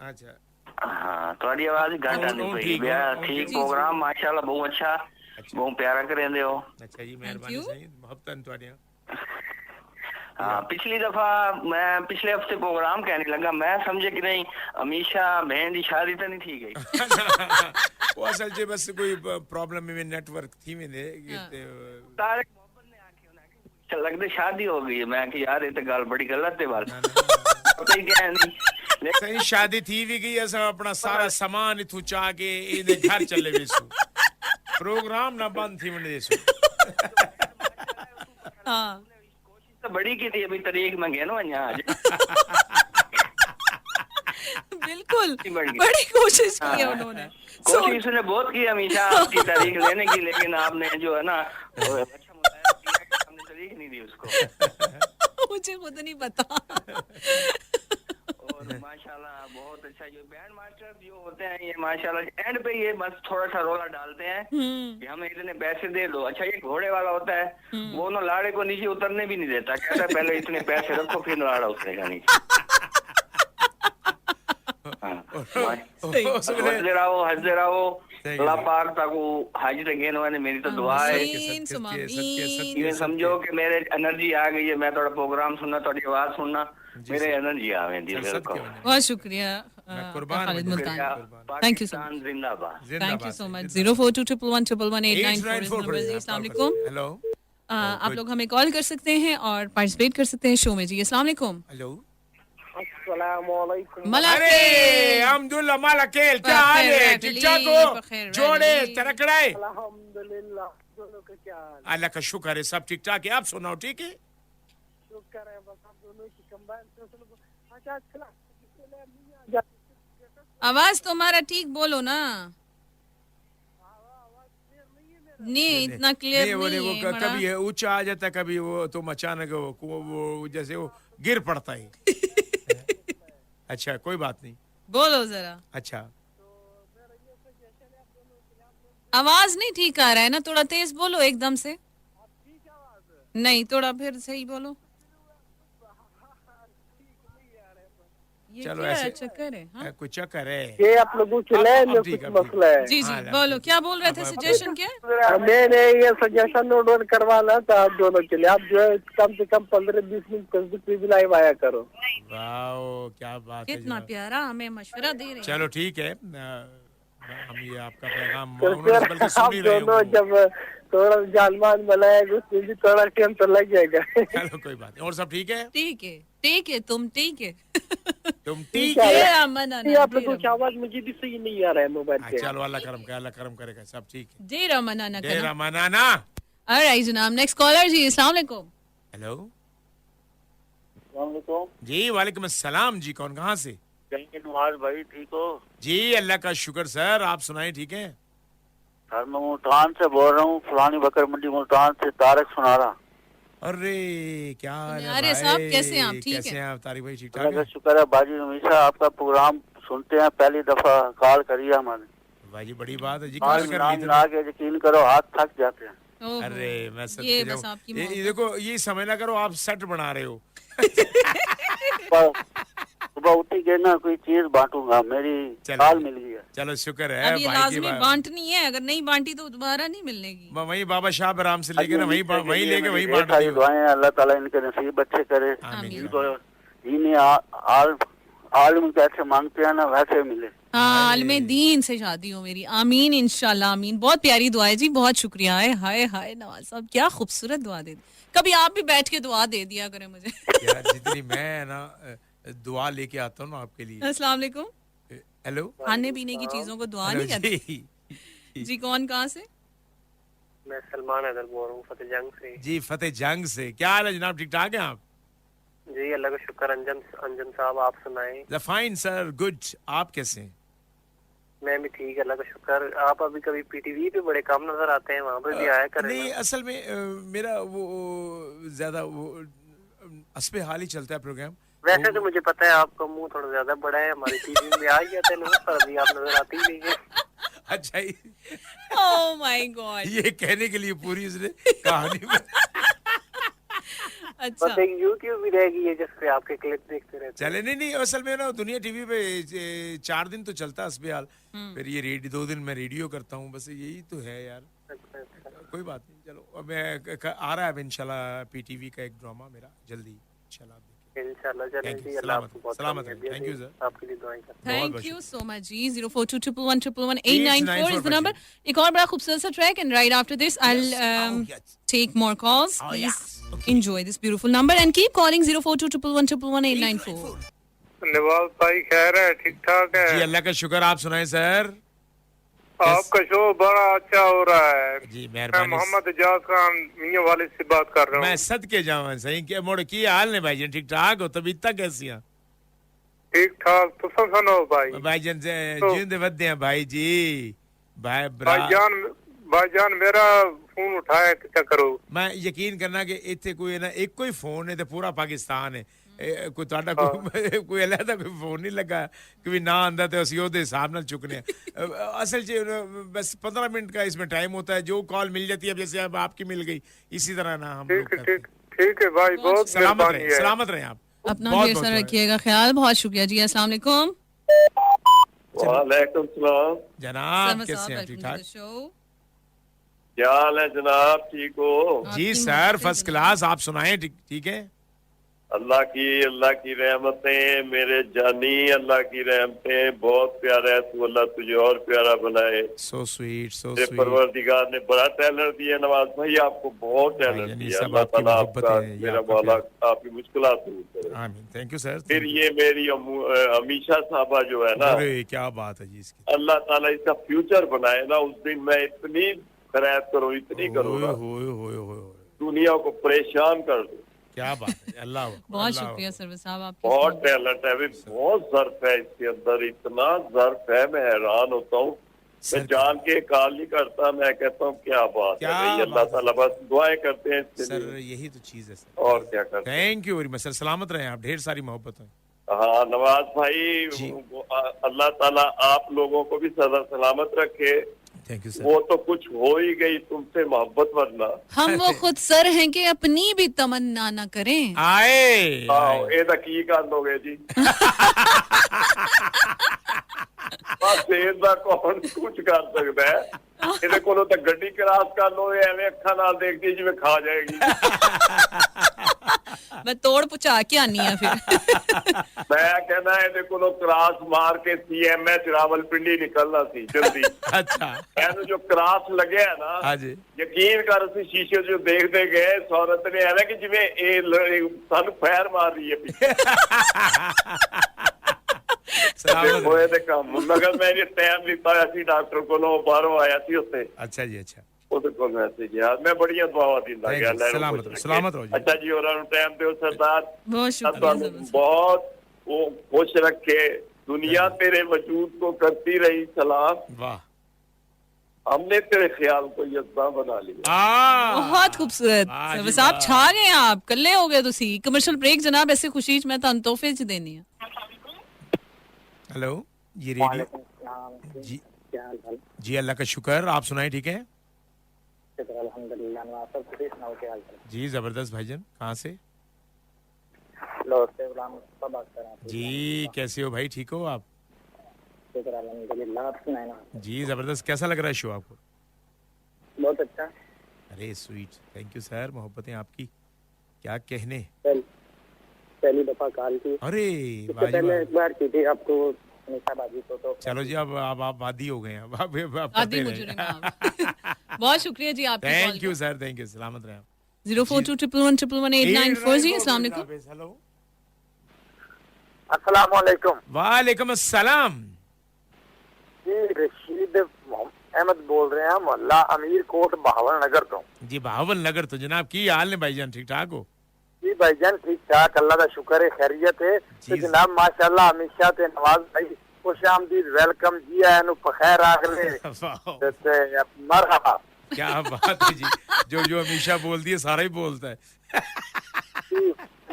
अच्छा हाँ, थोड़ी आवाज घट आनी हूँ पई। ठीक बिया हूँ ठीक जी, प्रोग्राम माशाल्लाह, बहुत अच्छा, अच्छा बहुत प्यारा करेंदे हो। अच्छा जी, मेहरबानी you. सही मोहब्बतन ਤੁਹਾਡੀਆਂ। हाँ, पिछली दफा मैं पिछले हफ्ते प्रोग्राम कहने लगा, मैं समझे कि नहीं अमीशा बहन की शादी तो नहीं थी गई। वो असल च बस कोई प्रॉब्लम में नेटवर्क थी वेंदे हाँ। तारे मोहब्बत ने आके उन्हें लगदे शादी हो गई है। मैं कि यार ये तो गल बड़ी गलत है। बात पता ही क्या है नहीं, लेकिन सही शादी थी भी गई, असां अपना सारा सामान इथू चा के इहदे घर चले वेसु, प्रोग्राम ना बंद थी वने देसु। हाँ कोशिश तो बड़ी की थी, अभी तारीख में गए ना वहाँ आज। बिल्कुल, बढ़ गई। बड़ी कोशिश की है उन्होंने। कोशिश उसने बहुत की हमेशा आपकी तारीख लेने की, लेकिन आपने जो है ना वो अच्छा मुताया किया कि हमने तारीख नहीं दी उसको। मुझे खुद नहीं पता। और माशाल्लाह बहुत अच्छा, ये बैंड मास्टर जो होते हैं ये माशाल्लाह एंड पे ये बस थोड़ा सा रोला डालते हैं कि हमें इतने पैसे दे दो। अच्छा, ये घोड़े वाला होता है, वो ना लाड़े को नीचे उतरने भी नहीं देता, कहता है पहले इतने पैसे रखो फिर लाड़ा उतरेगा नीचे। हंसते रहो। अल्लाह पाक ताकू हाज तक गेन वाले, मेरी तो दुआ है। आमीन, सुम आमीन। ये समझो कि मेरे एनर्जी आ गई है, मैं थोड़ा प्रोग्राम सुनना, थोड़ी आवाज सुनना, मेरे एनर्जी आ गई है। बिल्कुल, बहुत शुक्रिया मैं कुर्बान खालिद हूँ। मुल्तानी। Thank you so पाकिस्तान जिंदाबाद। Thank you so much. 0421111894 अस्सलाम वालेकुम। हेलो आप लोग हमें कॉल कर सकते हैं और पार्टिसिपेट कर सकते हैं शो में जी। अस्सलाम वालेकुम। हेलो। अस्सलामुअलैकुम। अरे अल्हम्दुलिल्लाह मालकेल, क्या हाल है? ठीक ठाक हो? जोड़े तरकड़ाए? अल्हम्दुलिल्लाह, दोनों का क्या हाल? अल्लाह का शुक्र है, सब ठीक ठाक है। आप सुनाओ, ठीक है? शुक्र है, बस आप दोनों की कंबाइन। अच्छा, आवाज तुम्हारा ठीक बोलो ना। नहीं, इतना क्लियर नहीं, नहीं वो है कभी है ऊंचा आ जाता है, कभी वो तुम अचानक वो जैसे वो गिर पड़ता है। अच्छा कोई बात नहीं। बोलो जरा। अच्छा आवाज नहीं ठीक आ रहा है ना, थोड़ा तेज बोलो एकदम से। नहीं, थोड़ा फिर सही बोलो। ये चलो क्या ऐसे चक्कर है? हाँ? कोई चक्कर है? ये आप लोगों के लिए में कुछ मसला है। जी जी हाँ, बोलो, क्या बोल रहे थे? सजेशन क्या है? मैंने ये सजेशन नोट डाउन करवाना था आप दोनों के लिए। आप जो है कम से कम 15-20 मिनट फेसबुक पे भी लाइव आया करो। वाओ क्या बात है कितना जनाब। प्यारा हमें मशवरा दे रहे हैं। चलो ठीक है, हम ये आपका पैगाम तो उन्होंने फिर बल्कि आप सुन ही रहे दोनों होंगे। जब थोड़ा जानमान बनाएगा उसमें भी थोड़ा टाइम तो लग जाएगा। चलो कोई बात नहीं, और सब ठीक है? ठीक है तुम ठीक है। तुम ठीक है। है? ये रमन नहीं, आप लोगों की आवाज मुझे भी सही नहीं आ रहा है मोबाइल पे। चलो अल्लाह करम करेगा, सब ठीक है। जी रमन जय रमाना। ऑलराइट जनाब, नेक्स्ट कॉलर जी, अस्सलाम वालेकुम। हेलो वालेकुम जी, वालेकुम अस्सलाम जी, कौन कहाँ से? नवाज भाई, ठीक हो? जी अल्लाह का शुक्र सर, आप सुनाए ठीक है? सर मैं मुल्तान से बोल रहा हूँ, फलानी बकर मंडी मुल्तान से तारक सुनारा। अरे क्या हाल है अरे भाई? साहब, कैसे हैं आप? ठीक कैसे है? हैं आप तारिक भाई? ठीक अल्लाह ठाक का है? शुक्र है बाजी, हमेशा आपका प्रोग्राम सुनते हैं, पहली दफा कॉल करी हमारे। भाई जी बड़ी बात है जी, आज कॉल कर नाम ली ला थी। के यकीन करो हाथ थक जाते हैं। ओहो, अरे मैं सच ये के बस जाऊं, आपकी ये मोहब्बत। देखो ये समझ ना करो आप सेट बना रहे हो। सुबह उठी के ना कोई चीज बांटूंगा, मेरी चलो। कॉल मिल गई है। चलो शुक्र है अब ये भाई की लाजमी बात। बांटनी है, अगर नहीं बांटी तो दोबारा नहीं मिलेगी। वही बाबा शाह आराम से लेके ना वहीं लेके वहीं मेरी बांट ढेर सारी दियो। दुआएं हैं, अल्लाह ताला इनके नसीब अच्छे करे। आमीन। इनको इन्हें आलम कैसे मांगते हैं ना वैसे मिले। हाँ, आलमे दीन से शादी हो मेरी, आमीन इंशाल्लाह आमीन। बहुत प्यारी दुआ है जी, बहुत शुक्रिया है। हाय हाय नवाज साहब, क्या खूबसूरत दुआ दे दी। कभी आप भी बैठ के दुआ दे दिया करें मुझे। यार जितनी मैं ना दुआ लेके आता हूँ ना आपके लिए। अस्सलाम वालेकुम। हेलो खाने पीने की चीजों को दुआ नहीं कहते जी। जी। कौन कहाँ से? मैं सलमान हैदर बोल रहा हूँ फतेह जंग से। जी फतेह जंग से, क्या हाल है जनाब? ठीक ठाक है आप? जी अल्लाह का शुक्र। अंजम साहब आप सुनाएं। Fine sir, good. आप कैसे हैं? मैं भी ठीक है अल्लाह का शुक्र। आप अभी कभी पीटीवी पे बड़े कम नजर आते हैं, वहाँ पे भी आया करें। नहीं असल में मेरा वो ज्यादा वो असबे हाल ही चलता है प्रोग्राम। वैसे तो मुझे पता है आपका मुंह थोड़ा ज्यादा बड़ा है, हमारी टीवी में आ गया था ना, पर अभी आप नजर आती ही नहीं है। अच्छा ओह माय गॉड। ये कहने के लिए पूरी उसने कहानी में अच्छा, बस एक यूट्यूब भी रहेगी है जिसपे आपके क्लिप देखते रहते हैं। चले। नहीं असल में ना दुनिया टीवी पे 4 दिन तो चलता है असबे हाल, फिर ये 2 दिन मैं रेडियो करता हूँ, बस यही तो है यार। अच्छा, अच्छा। कोई बात नहीं, चलो अब मैं आ रहा है अब इंशाल्लाह पीटीवी का एक ड्रामा मेरा जल्दी इंशाल्लाह आप देखिए। इंशाल्लाह चलें Thank you. जी, अल्लाह आपको बहुत सलामत कामयाबी रहें। Thank you, they. sir. आपके लिए दुआएं करते हैं। थैंक बहुत यू सो मच जी। 0421111894 इज द 894 नंबर। एक और बड़ा खूबसूरत सा track and right after this I will yes. Take more calls. Oh, please yeah. enjoy this beautiful number and keep calling 0421111894। Nawaz भाई खैर है, ठीक ठाक जी है? अल्लाह का शुक्र, आप सुनाएं सर। आपका शो बड़ा अच्छा हो रहा है। जी मैं मेहरबानी। मोहम्मद एजाज खान मियां वाले से बात कर रहा मैं हूँ। सदके जावा सही के मोड़ की हाल ने भाईजान? ठीक ठाक हो? तबीयत कैसी हैं ठीक ठाक। तो सुनो भाई, भाईजान? तो- जिंदे वदे हैं भाई जी। भाई भाईजान मेरा फोन उठाया तो क्या करो? मैं यकीन करना कि इतने कोई ना एक कोई फोन है तो पूरा पाकिस्तान है। कोई ਤੁਹਾਡਾ कोई अलहदा कोई फोन नहीं लगा कि ना आंदा तो ਅਸੀਂ ਉਹਦੇ हिसाब ਨਾਲ चुकने असल बस 15 मिनट का इसमें टाइम होता है, जो कॉल मिल जाती है जैसे अब आपकी मिल गई इसी तरह ना हम लोग ठीक है, करते हैं। ठीक है भाई, बहुत सलामत मेहरबानी रहे, है। सलामत रहे आप। अपना बहुत ढेर बहुत सारा शुक्रिया। रखिएगा ख्याल। बहुत शुक्रिया जी। अस्सलाम वालेकुम। वालेकुम सलाम। जनाब कैसे हैं? ठीक ठाक? शो क्या हाल है जनाब, ठीक हो? जी आपकी सर मोहब्बतें फर्स्ट जनाब। क्लास, आप सुनाएं? ठीक है। अल्लाह की रहमतें मेरे जानी, अल्लाह की रहमतें। बहुत प्यारा है तू, अल्लाह तुझे और प्यारा बनाए। सो स्वीट सो मेरे स्वीट। परवरदिगार ने बड़ा टैलेंट दिया नवाज भाई, आपको बहुत भाई टैलेंट जानी, दिया। सब अल्लाह आपकी ताला मोहब्बत आपका है, ये मेरा आपका मौला प्यार। आपकी मुश्किलात दूर करे। आमीन। Thank you sir. फिर ये मेरी अमीशा साहबा जो है ना, अरे क्या बात है जी इसकी। अल्लाह ताला इसका फ्यूचर बनाए ना, उस दिन मैं इतनी खैरात करूँ, इतनी करूँ ना, होए दुनिया को परेशान कर दूं। क्या बात है। अल्लाह बहुत अल्लाह शुक्रिया सर्वर साहब आपके। बहुत टैलेंट है, बहुत ज़र्फ है इसके अंदर, इतना ज़र्फ है, मैं हैरान होता हूँ। मैं सर- जान के कॉल नहीं करता, मैं कहता हूँ क्या बात है क्या भाई, अल्लाह बात है। ताला बस दुआएं करते हैं इसके सर लिए, यही तो चीज है सर। और क्या करते हैं। Thank you very much sir, सलामत रहे आप, ढेर सारी मोहब्बत है। हाँ नवाज भाई, जी। अल्लाह ताला आप लोगों को भी सदा सलामत रखे। Thank you sir. वो तो कुछ हो ही गई तुमसे मोहब्बत, वरना हम वो खुद सर हैं कि अपनी भी तमन्ना न करें। आए आओ ये तो की कर लोगे जी। बस ਇਹਦਾ कौन कुछ कर सकता है, ਇਹਦੇ ਕੋਲੋਂ ਤਾਂ ਗੱਡੀ ਕ੍ਰਾਸ ਕਰ ਲੋ, ਐਵੇਂ ਅੱਖਾਂ ਨਾਲ ਦੇਖਦੀ ਜਿਵੇਂ ਖਾ ਜਾਏਗੀ। मैं तोड़ पुचा के आनी है फिर। मैं कहना ਇਹਦੇ ਕੋਲੋਂ ਕਰਾਸ ਮਾਰ ਕੇ ਸੀਐਮਐਚ ਰਾਵਲਪਿੰਡੀ ਨਿਕਲਣਾ ਸੀ ਜਲਦੀ। अच्छा ਇਹਨੂੰ ਜੋ ਕਰਾਸ ਲੱਗਿਆ ਨਾ, हाँ जी ਯਕੀਨ ਕਰ ਅਸੀਂ ਸ਼ੀਸ਼ੇ 'ਚ ਦੇਖਦੇ ਗਏ, ਸੌਰਤ ਨੇ ਐਵੇਂ ਕਿ ਜਿਵੇਂ ਇਹ ਸਾਨੂੰ ਫੈਰ ਮਾਰ ਰਹੀ ਹੈ ਪਿੱਛੇ। सलामत ਹੋਏ ਤੇ ਕੰਮ ਮਗਰ ਮੈਂ ਇਹ ਟਾਈਮ ਦਿੱਤਾ ਹੋਇਆ ਸੀ ਡਾਕਟਰ ਕੋਲੋਂ, ਬਾਹਰੋਂ ਆਇਆ ਸੀ ਉੱਥੇ, अच्छा जी अच्छा ਉਹਦੇ ਕੋਲ ਮੈਂ ਸੀ ਗਿਆ। ਮੈਂ ਬੜੀਆਂ ਦੁਆਵਾਂ ਦਿੰਦਾ Thank ਗਿਆ। you, ਲੈ ਲਓ ਸਲਾਮਤ ਕੁਛ ਰਹੋ, ਰੱਖੇ। ਸਲਾਮਤ ਰਹੋ ਜੀ। ਅੱਛਾ ਜੀ, ਉਹਨਾਂ ਨੂੰ ਟਾਈਮ ਦਿਓ ਸਰਦਾਰ। बहुत शुक्रिया ਤੁਹਾਨੂੰ ज़बरदस्त। बहुत वो खुश रखे, दुनिया तेरे वजूद को करती रही सलाम, वाह हमने तेरे ख्याल को यज़्बा बना लिया। बहुत खूबसूरत। वाह जी, बस आप वाह। छा गए, आप कल्ले हो गए तुसी। कमर्शियल ब्रेक जनाब, ऐसे खुशी च मैं तुहानू तोहफे च देनी है। हेलो ये रेडियो जी जी अल्लाह का शुक्र, आप सुनाए ठीक है जी? जबरदस्त भाईजान, कहाँ से? जी कैसे हो भाई, ठीक हो आप? जी जबरदस्त, कैसा लग रहा है शो आपको? बहुत अच्छा। अरे sweet, thank you sir, Mohabbatein आपकी क्या कहने। पहली दफा कॉल की, अरे इससे वाह जी पहले वाह। एक बार की थी आपको निशा बाजी को, तो चलो जी, अब आप वादी हो गए हैं, अब आप आदि करते मुजरिम रहे। आप। बहुत शुक्रिया जी आपकी call thank you sir, thank you, सलामत रहे आप। 0421111894 अस्सलाम वालेकुम। हेलो अस्सलाम वालेकुम वालेकुम अस्सलाम। जी, रशीद अहमद बोल रहे हैं, मोहल्ला अमीर कोट बहावल नगर तो। जी बहावल नगर तो जनाब, की हाल ने भाईजान, ठीक ठाक हो? जी भाईजान ठीक ठाक, अल्लाह का शुक्र है, खैरियत है। तो जी। जनाब माशाल्लाह हमेशा ते नवाज भाई खुश आमदीद, वेलकम जी आया नु पखैर आखले वाह, ते मरहबा। क्या बात है जी, जो जो हमेशा बोलती है सारा ही बोलता है। जी,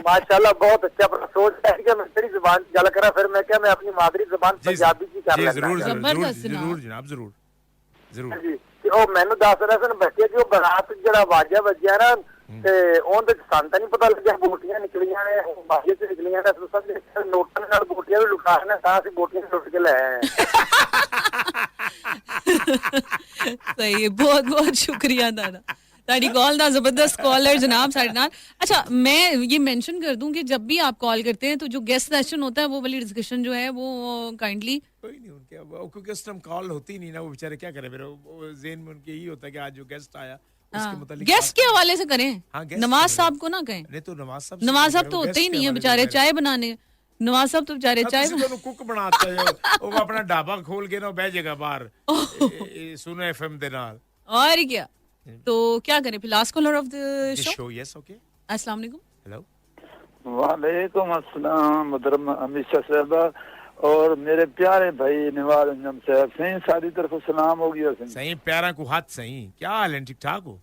माशाल्लाह बहुत अच्छा, पर सोच है कि मैं तेरी जुबान की गल करा, फिर मैं क्या मैं अपनी मादरी जुबान जी पंजाबी की कर जी, लेता जरूर हूं। जरूर जबरदस्त जरूर जनाब। जरूर जनाब, जरूर जरूर। जी ते ओ मैनू दस रहे सन बच्चे कि ओ बरात जेड़ा वाजा वजया ना, ते ओंदे सन तां नहीं पता लग्या, बोटियां निकलियां ने, बाजे च निकलियां ने, तुसां दे नोटां नाल बोटियां भी लुका ने, तां असीं बोटियां लुट के ले आए हैं। सही है, बहुत बहुत शुक्रिया दादा ताड़ी कॉल दा, जबरदस्त कॉलर जनाब साढ़े नाल। अच्छा, मैं ये मेंशन कर दूं कि जब भी आप कॉल करते हैं तो जो गेस्ट सेशन होता है वो वाली डिस्कशन जो है वो काइंडली कोई नहीं, उनके अब क्योंकि उस टाइम कॉल होती नहीं ना, वो बेचारे क्या करें, फिर वो ज़हन में उनके यही होता है कि आज जो गेस्ट आया उसके मुतालिक गेस्ट के हवाले से करें। हाँ, guest नवाज के साहब को ना कहें, नहीं तो नवाज साहब नवाज साहब तो होते ही नहीं है बेचारे चाय बनाने। नवाज साहब तो बेचारे चाय कुक बनाते हैं, वो अपना ढाबा खोल के ना बह जाएगा बाहर सुनो एफएम दे नाल। और क्या, तो क्या करें फिर? Last caller of the show. Show yes okay. अस्सलाम वालेकुम। हेलो वालेकुम अस्सलाम मोहतरम अमीशा साहबा और मेरे प्यारे भाई नवाज अंजम साहब, सही सारी तरफ सलाम हो गया। सही प्यारा को हाथ सही, क्या हाल है, ठीक ठाक हो?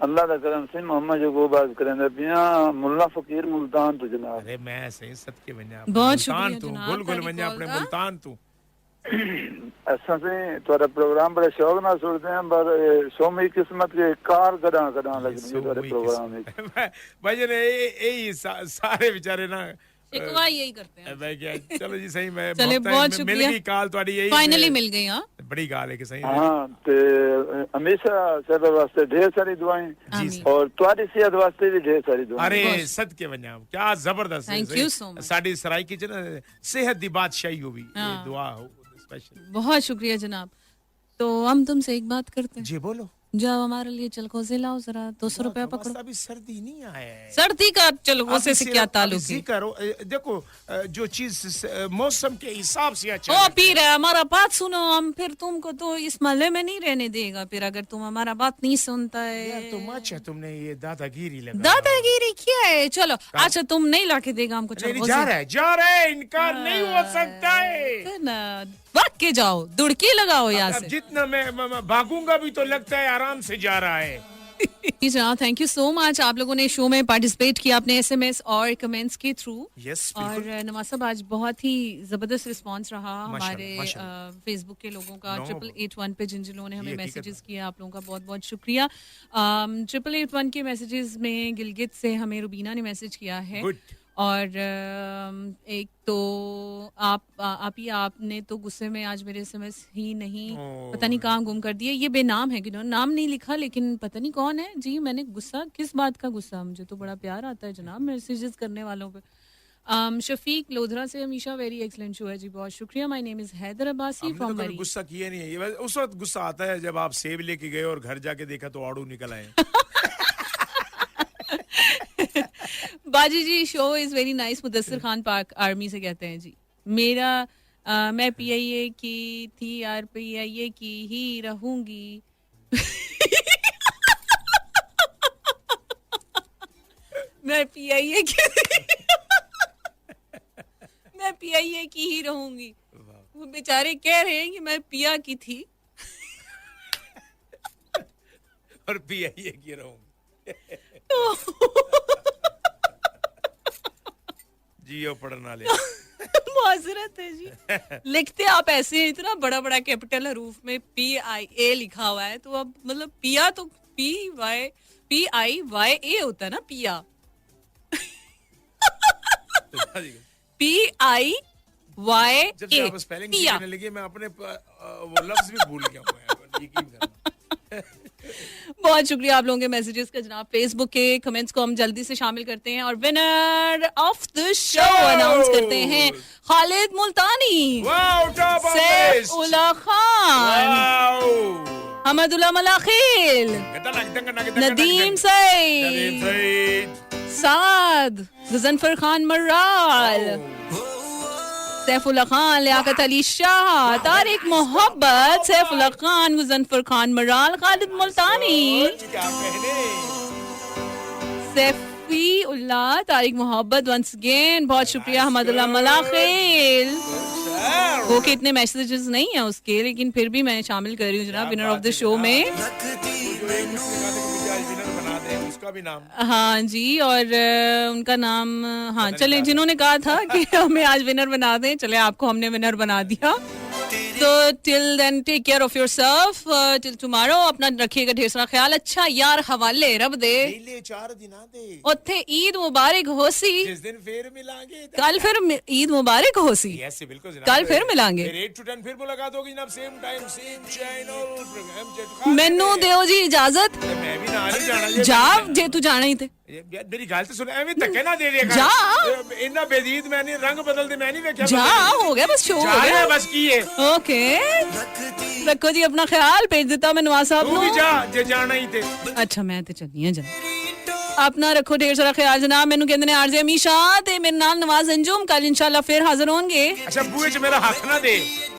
अल्लाह का करम से मोहम्मद जो को बात करेंगे पिया मुल्ला फकीर मुल्तान तो जनाब। अरे मैं सही सदके बन्या बहुत मुल्तान शुक्रिया तू जनाब, गुल गुल ताड़ी बन्या कॉल अपने का। मुल्तान तू। असा से तुम्हारा प्रोग्राम बड़े शौक ना सुनते हैं, पर सोमी किस्मत के कार कदा कदा लगनी है तुम्हारे प्रोग्राम में। भाई जन यही सारे बेचारे ना शिकवा यही करते हैं। मैं क्या, चलो जी सही, मैं चले, बहुत मिल शुक्रिया। गई कॉल तुम्हारी, यही फाइनली मिल गई। हाँ बड़ी गाल है कि सही हाँ ते हमेशा साहब वास्ते ढेर सारी दुआएं आमीन। और तुम्हारी सेहत वास्ते भी ढेर सारी दुआएं। अरे बहुत। सदके बन्या, क्या जबरदस्त है, Thank सही। you so much। साडी सराइकी च ना सेहत दी बादशाही होवी, ये हाँ। दुआ हो स्पेशल। बहुत शुक्रिया जनाब। तो हम तुमसे एक बात करते हैं, जी बोलो। जाओ हमारे लिए चलगोजे लाओ जरा, 200 रुपया पकड़ो। अभी सर्दी नहीं आया है, सर्दी का चलगोजे से क्या ताल्लुक है? करो देखो जो चीज मौसम के हिसाब से अच्छा ओ पीर है, हमारा बात सुनो, हम फिर तुमको तो इस महल्ले में नहीं रहने देगा फिर अगर तुम हमारा बात नहीं सुनता यार है। तुम अच्छा, तुमने ये दादागिरी लगा। दादागिरी क्या है? चलो अच्छा, तुम नहीं लाके देगा हमको नहीं, चलगोजे। जा रहा है, इनकार नहीं हो सकता है। तो ना भाग के जाओ, दुड़की लगाओ यहाँ अब से। जितना मैं भागूंगा भी तो लगता है आराम से जा रहा है। जी जनाब, थैंक यू सो मच, आप लोगों ने शो में पार्टिसिपेट किया अपने एसएमएस और कमेंट्स के थ्रू। यस और नवाज साहब आज बहुत ही जबरदस्त रिस्पांस रहा हमारे माशाल्लाह। फेसबुक के लोगों का, No. 8881 पे जिन जिन लोगों ने हमें ये हकीकत मैसेजेस किए, आप लोगों का बहुत बहुत शुक्रिया। 8881 के मैसेजेस में गिलगित से हमें रुबीना ने मैसेज किया है, Good. और एक तो आपने तो गुस्से में आज मेरे एसएमएस ही नहीं पता नहीं कहाँ गुम कर दिए। ये बेनाम है कि नाम नहीं लिखा लेकिन पता नहीं कौन है जी। मैंने गुस्सा, किस बात का गुस्सा? मुझे तो बड़ा प्यार आता है जनाब मैसेजेस करने वालों पे। शफीक लोधरा से हमेशा वेरी एक्सलेंट शो है जी, बहुत शुक्रिया। My name is Haider Abbasi from Murree. गुस्सा किया नहीं है ये, उस वक्त गुस्सा आता है जब आप सेब लेके गए और घर जाके देखा तो आड़ू निकल आए। बाजी जी show is very nice. Mudassir Khan Pak army से कहते हैं जी, मेरा मैं पीआईए की थी यार पीआईए की ही रहूंगी। मैं पीआईए की मैं पीआईए की ही रहूंगी। वो बेचारे कह रहे हैं कि मैं पिया की थी और पीआईए की रहूंगी। जियो पढ़ना ले। माजरत है जी। लिखते आप ऐसे हैं, इतना बड़ा बड़ा कैपिटल हरूफ में PIA लिखा हुआ है, तो अब मतलब पिया तो PIYA होता है ना, पिया। PIYA जब से आप स्पेलिंग सीखने लगे मैं अपने वो लफ्ज भी भूल गया हूं, यकीन करना। बहुत शुक्रिया आप लोगों के मैसेजेस का जनाब। फेसबुक के कमेंट्स को हम जल्दी से शामिल करते हैं और winner of the show announce करते हैं खालिद मुल्तानी, सैफुल्लाह खान, हमदुल्लाह मलाखिल, नदीम सईद, साद, गजनफर खान मर्राल, सैफुल्लाह खान, लियाकत अली शाह, तारिक मोहब्बत, सैफुल्लाह खान, गुजनफर खान मराल, खालिद मुल्तानी, सैफी उल्लाह, तारिक मोहब्बत वंस अगेन बहुत शुक्रिया। हमदुल्लाह मलाखिल, वो के इतने मैसेजेस नहीं है उसके, लेकिन फिर भी मैं शामिल कर रही हूँ जनाब विनर ऑफ द शो में। उसका भी नाम, हाँ जी, और उनका नाम, हाँ चले, जिन्होंने कहा था कि हमें आज विनर बना दें, चले आपको हमने विनर बना दिया। तो till then take care of yourself, till tomorrow, अपना रखिएगा ढेर सारा ख्याल। अच्छा यार हवाले रब दे 4 दिन दे उत्थे ईद मुबारक होसी, जिस दिन फिर मिलांगे कल फिर ईद मुबारक होसी। यस बिल्कुल जनाब, कल फिर मिलांगे, फिर 8 to 10 फिर मुलाकात होगी जनाब, सेम टाइम सेम चैनल। मैनू दियो जी इजाजत, मैं भी ना नहीं जाना जा जे तू जाना ही थे। मेरी गल तो सुन, एवें धक्के ना दे दे जा, इन्ना बेदीद मैं नहीं, रंग बदल दे मैं नहीं देखा। जा हो गया बस, शो हो गया बस की है। ओके रखो जी अपना ख्याल, भेज देता मैं नवाज साहब तू भी जा जे जाना ही थे। अच्छा मैं ते चलनी है जन, अपना रखो ढेर सारा ख्याल जनाब। मैनू कहंदे ने आरजे अमीशा ते मेरे नाल नवाज अंजुम, कल इंशाल्लाह फिर हाजिर होंगे। अच्छा बूहे च मेरा हाथ ना दे।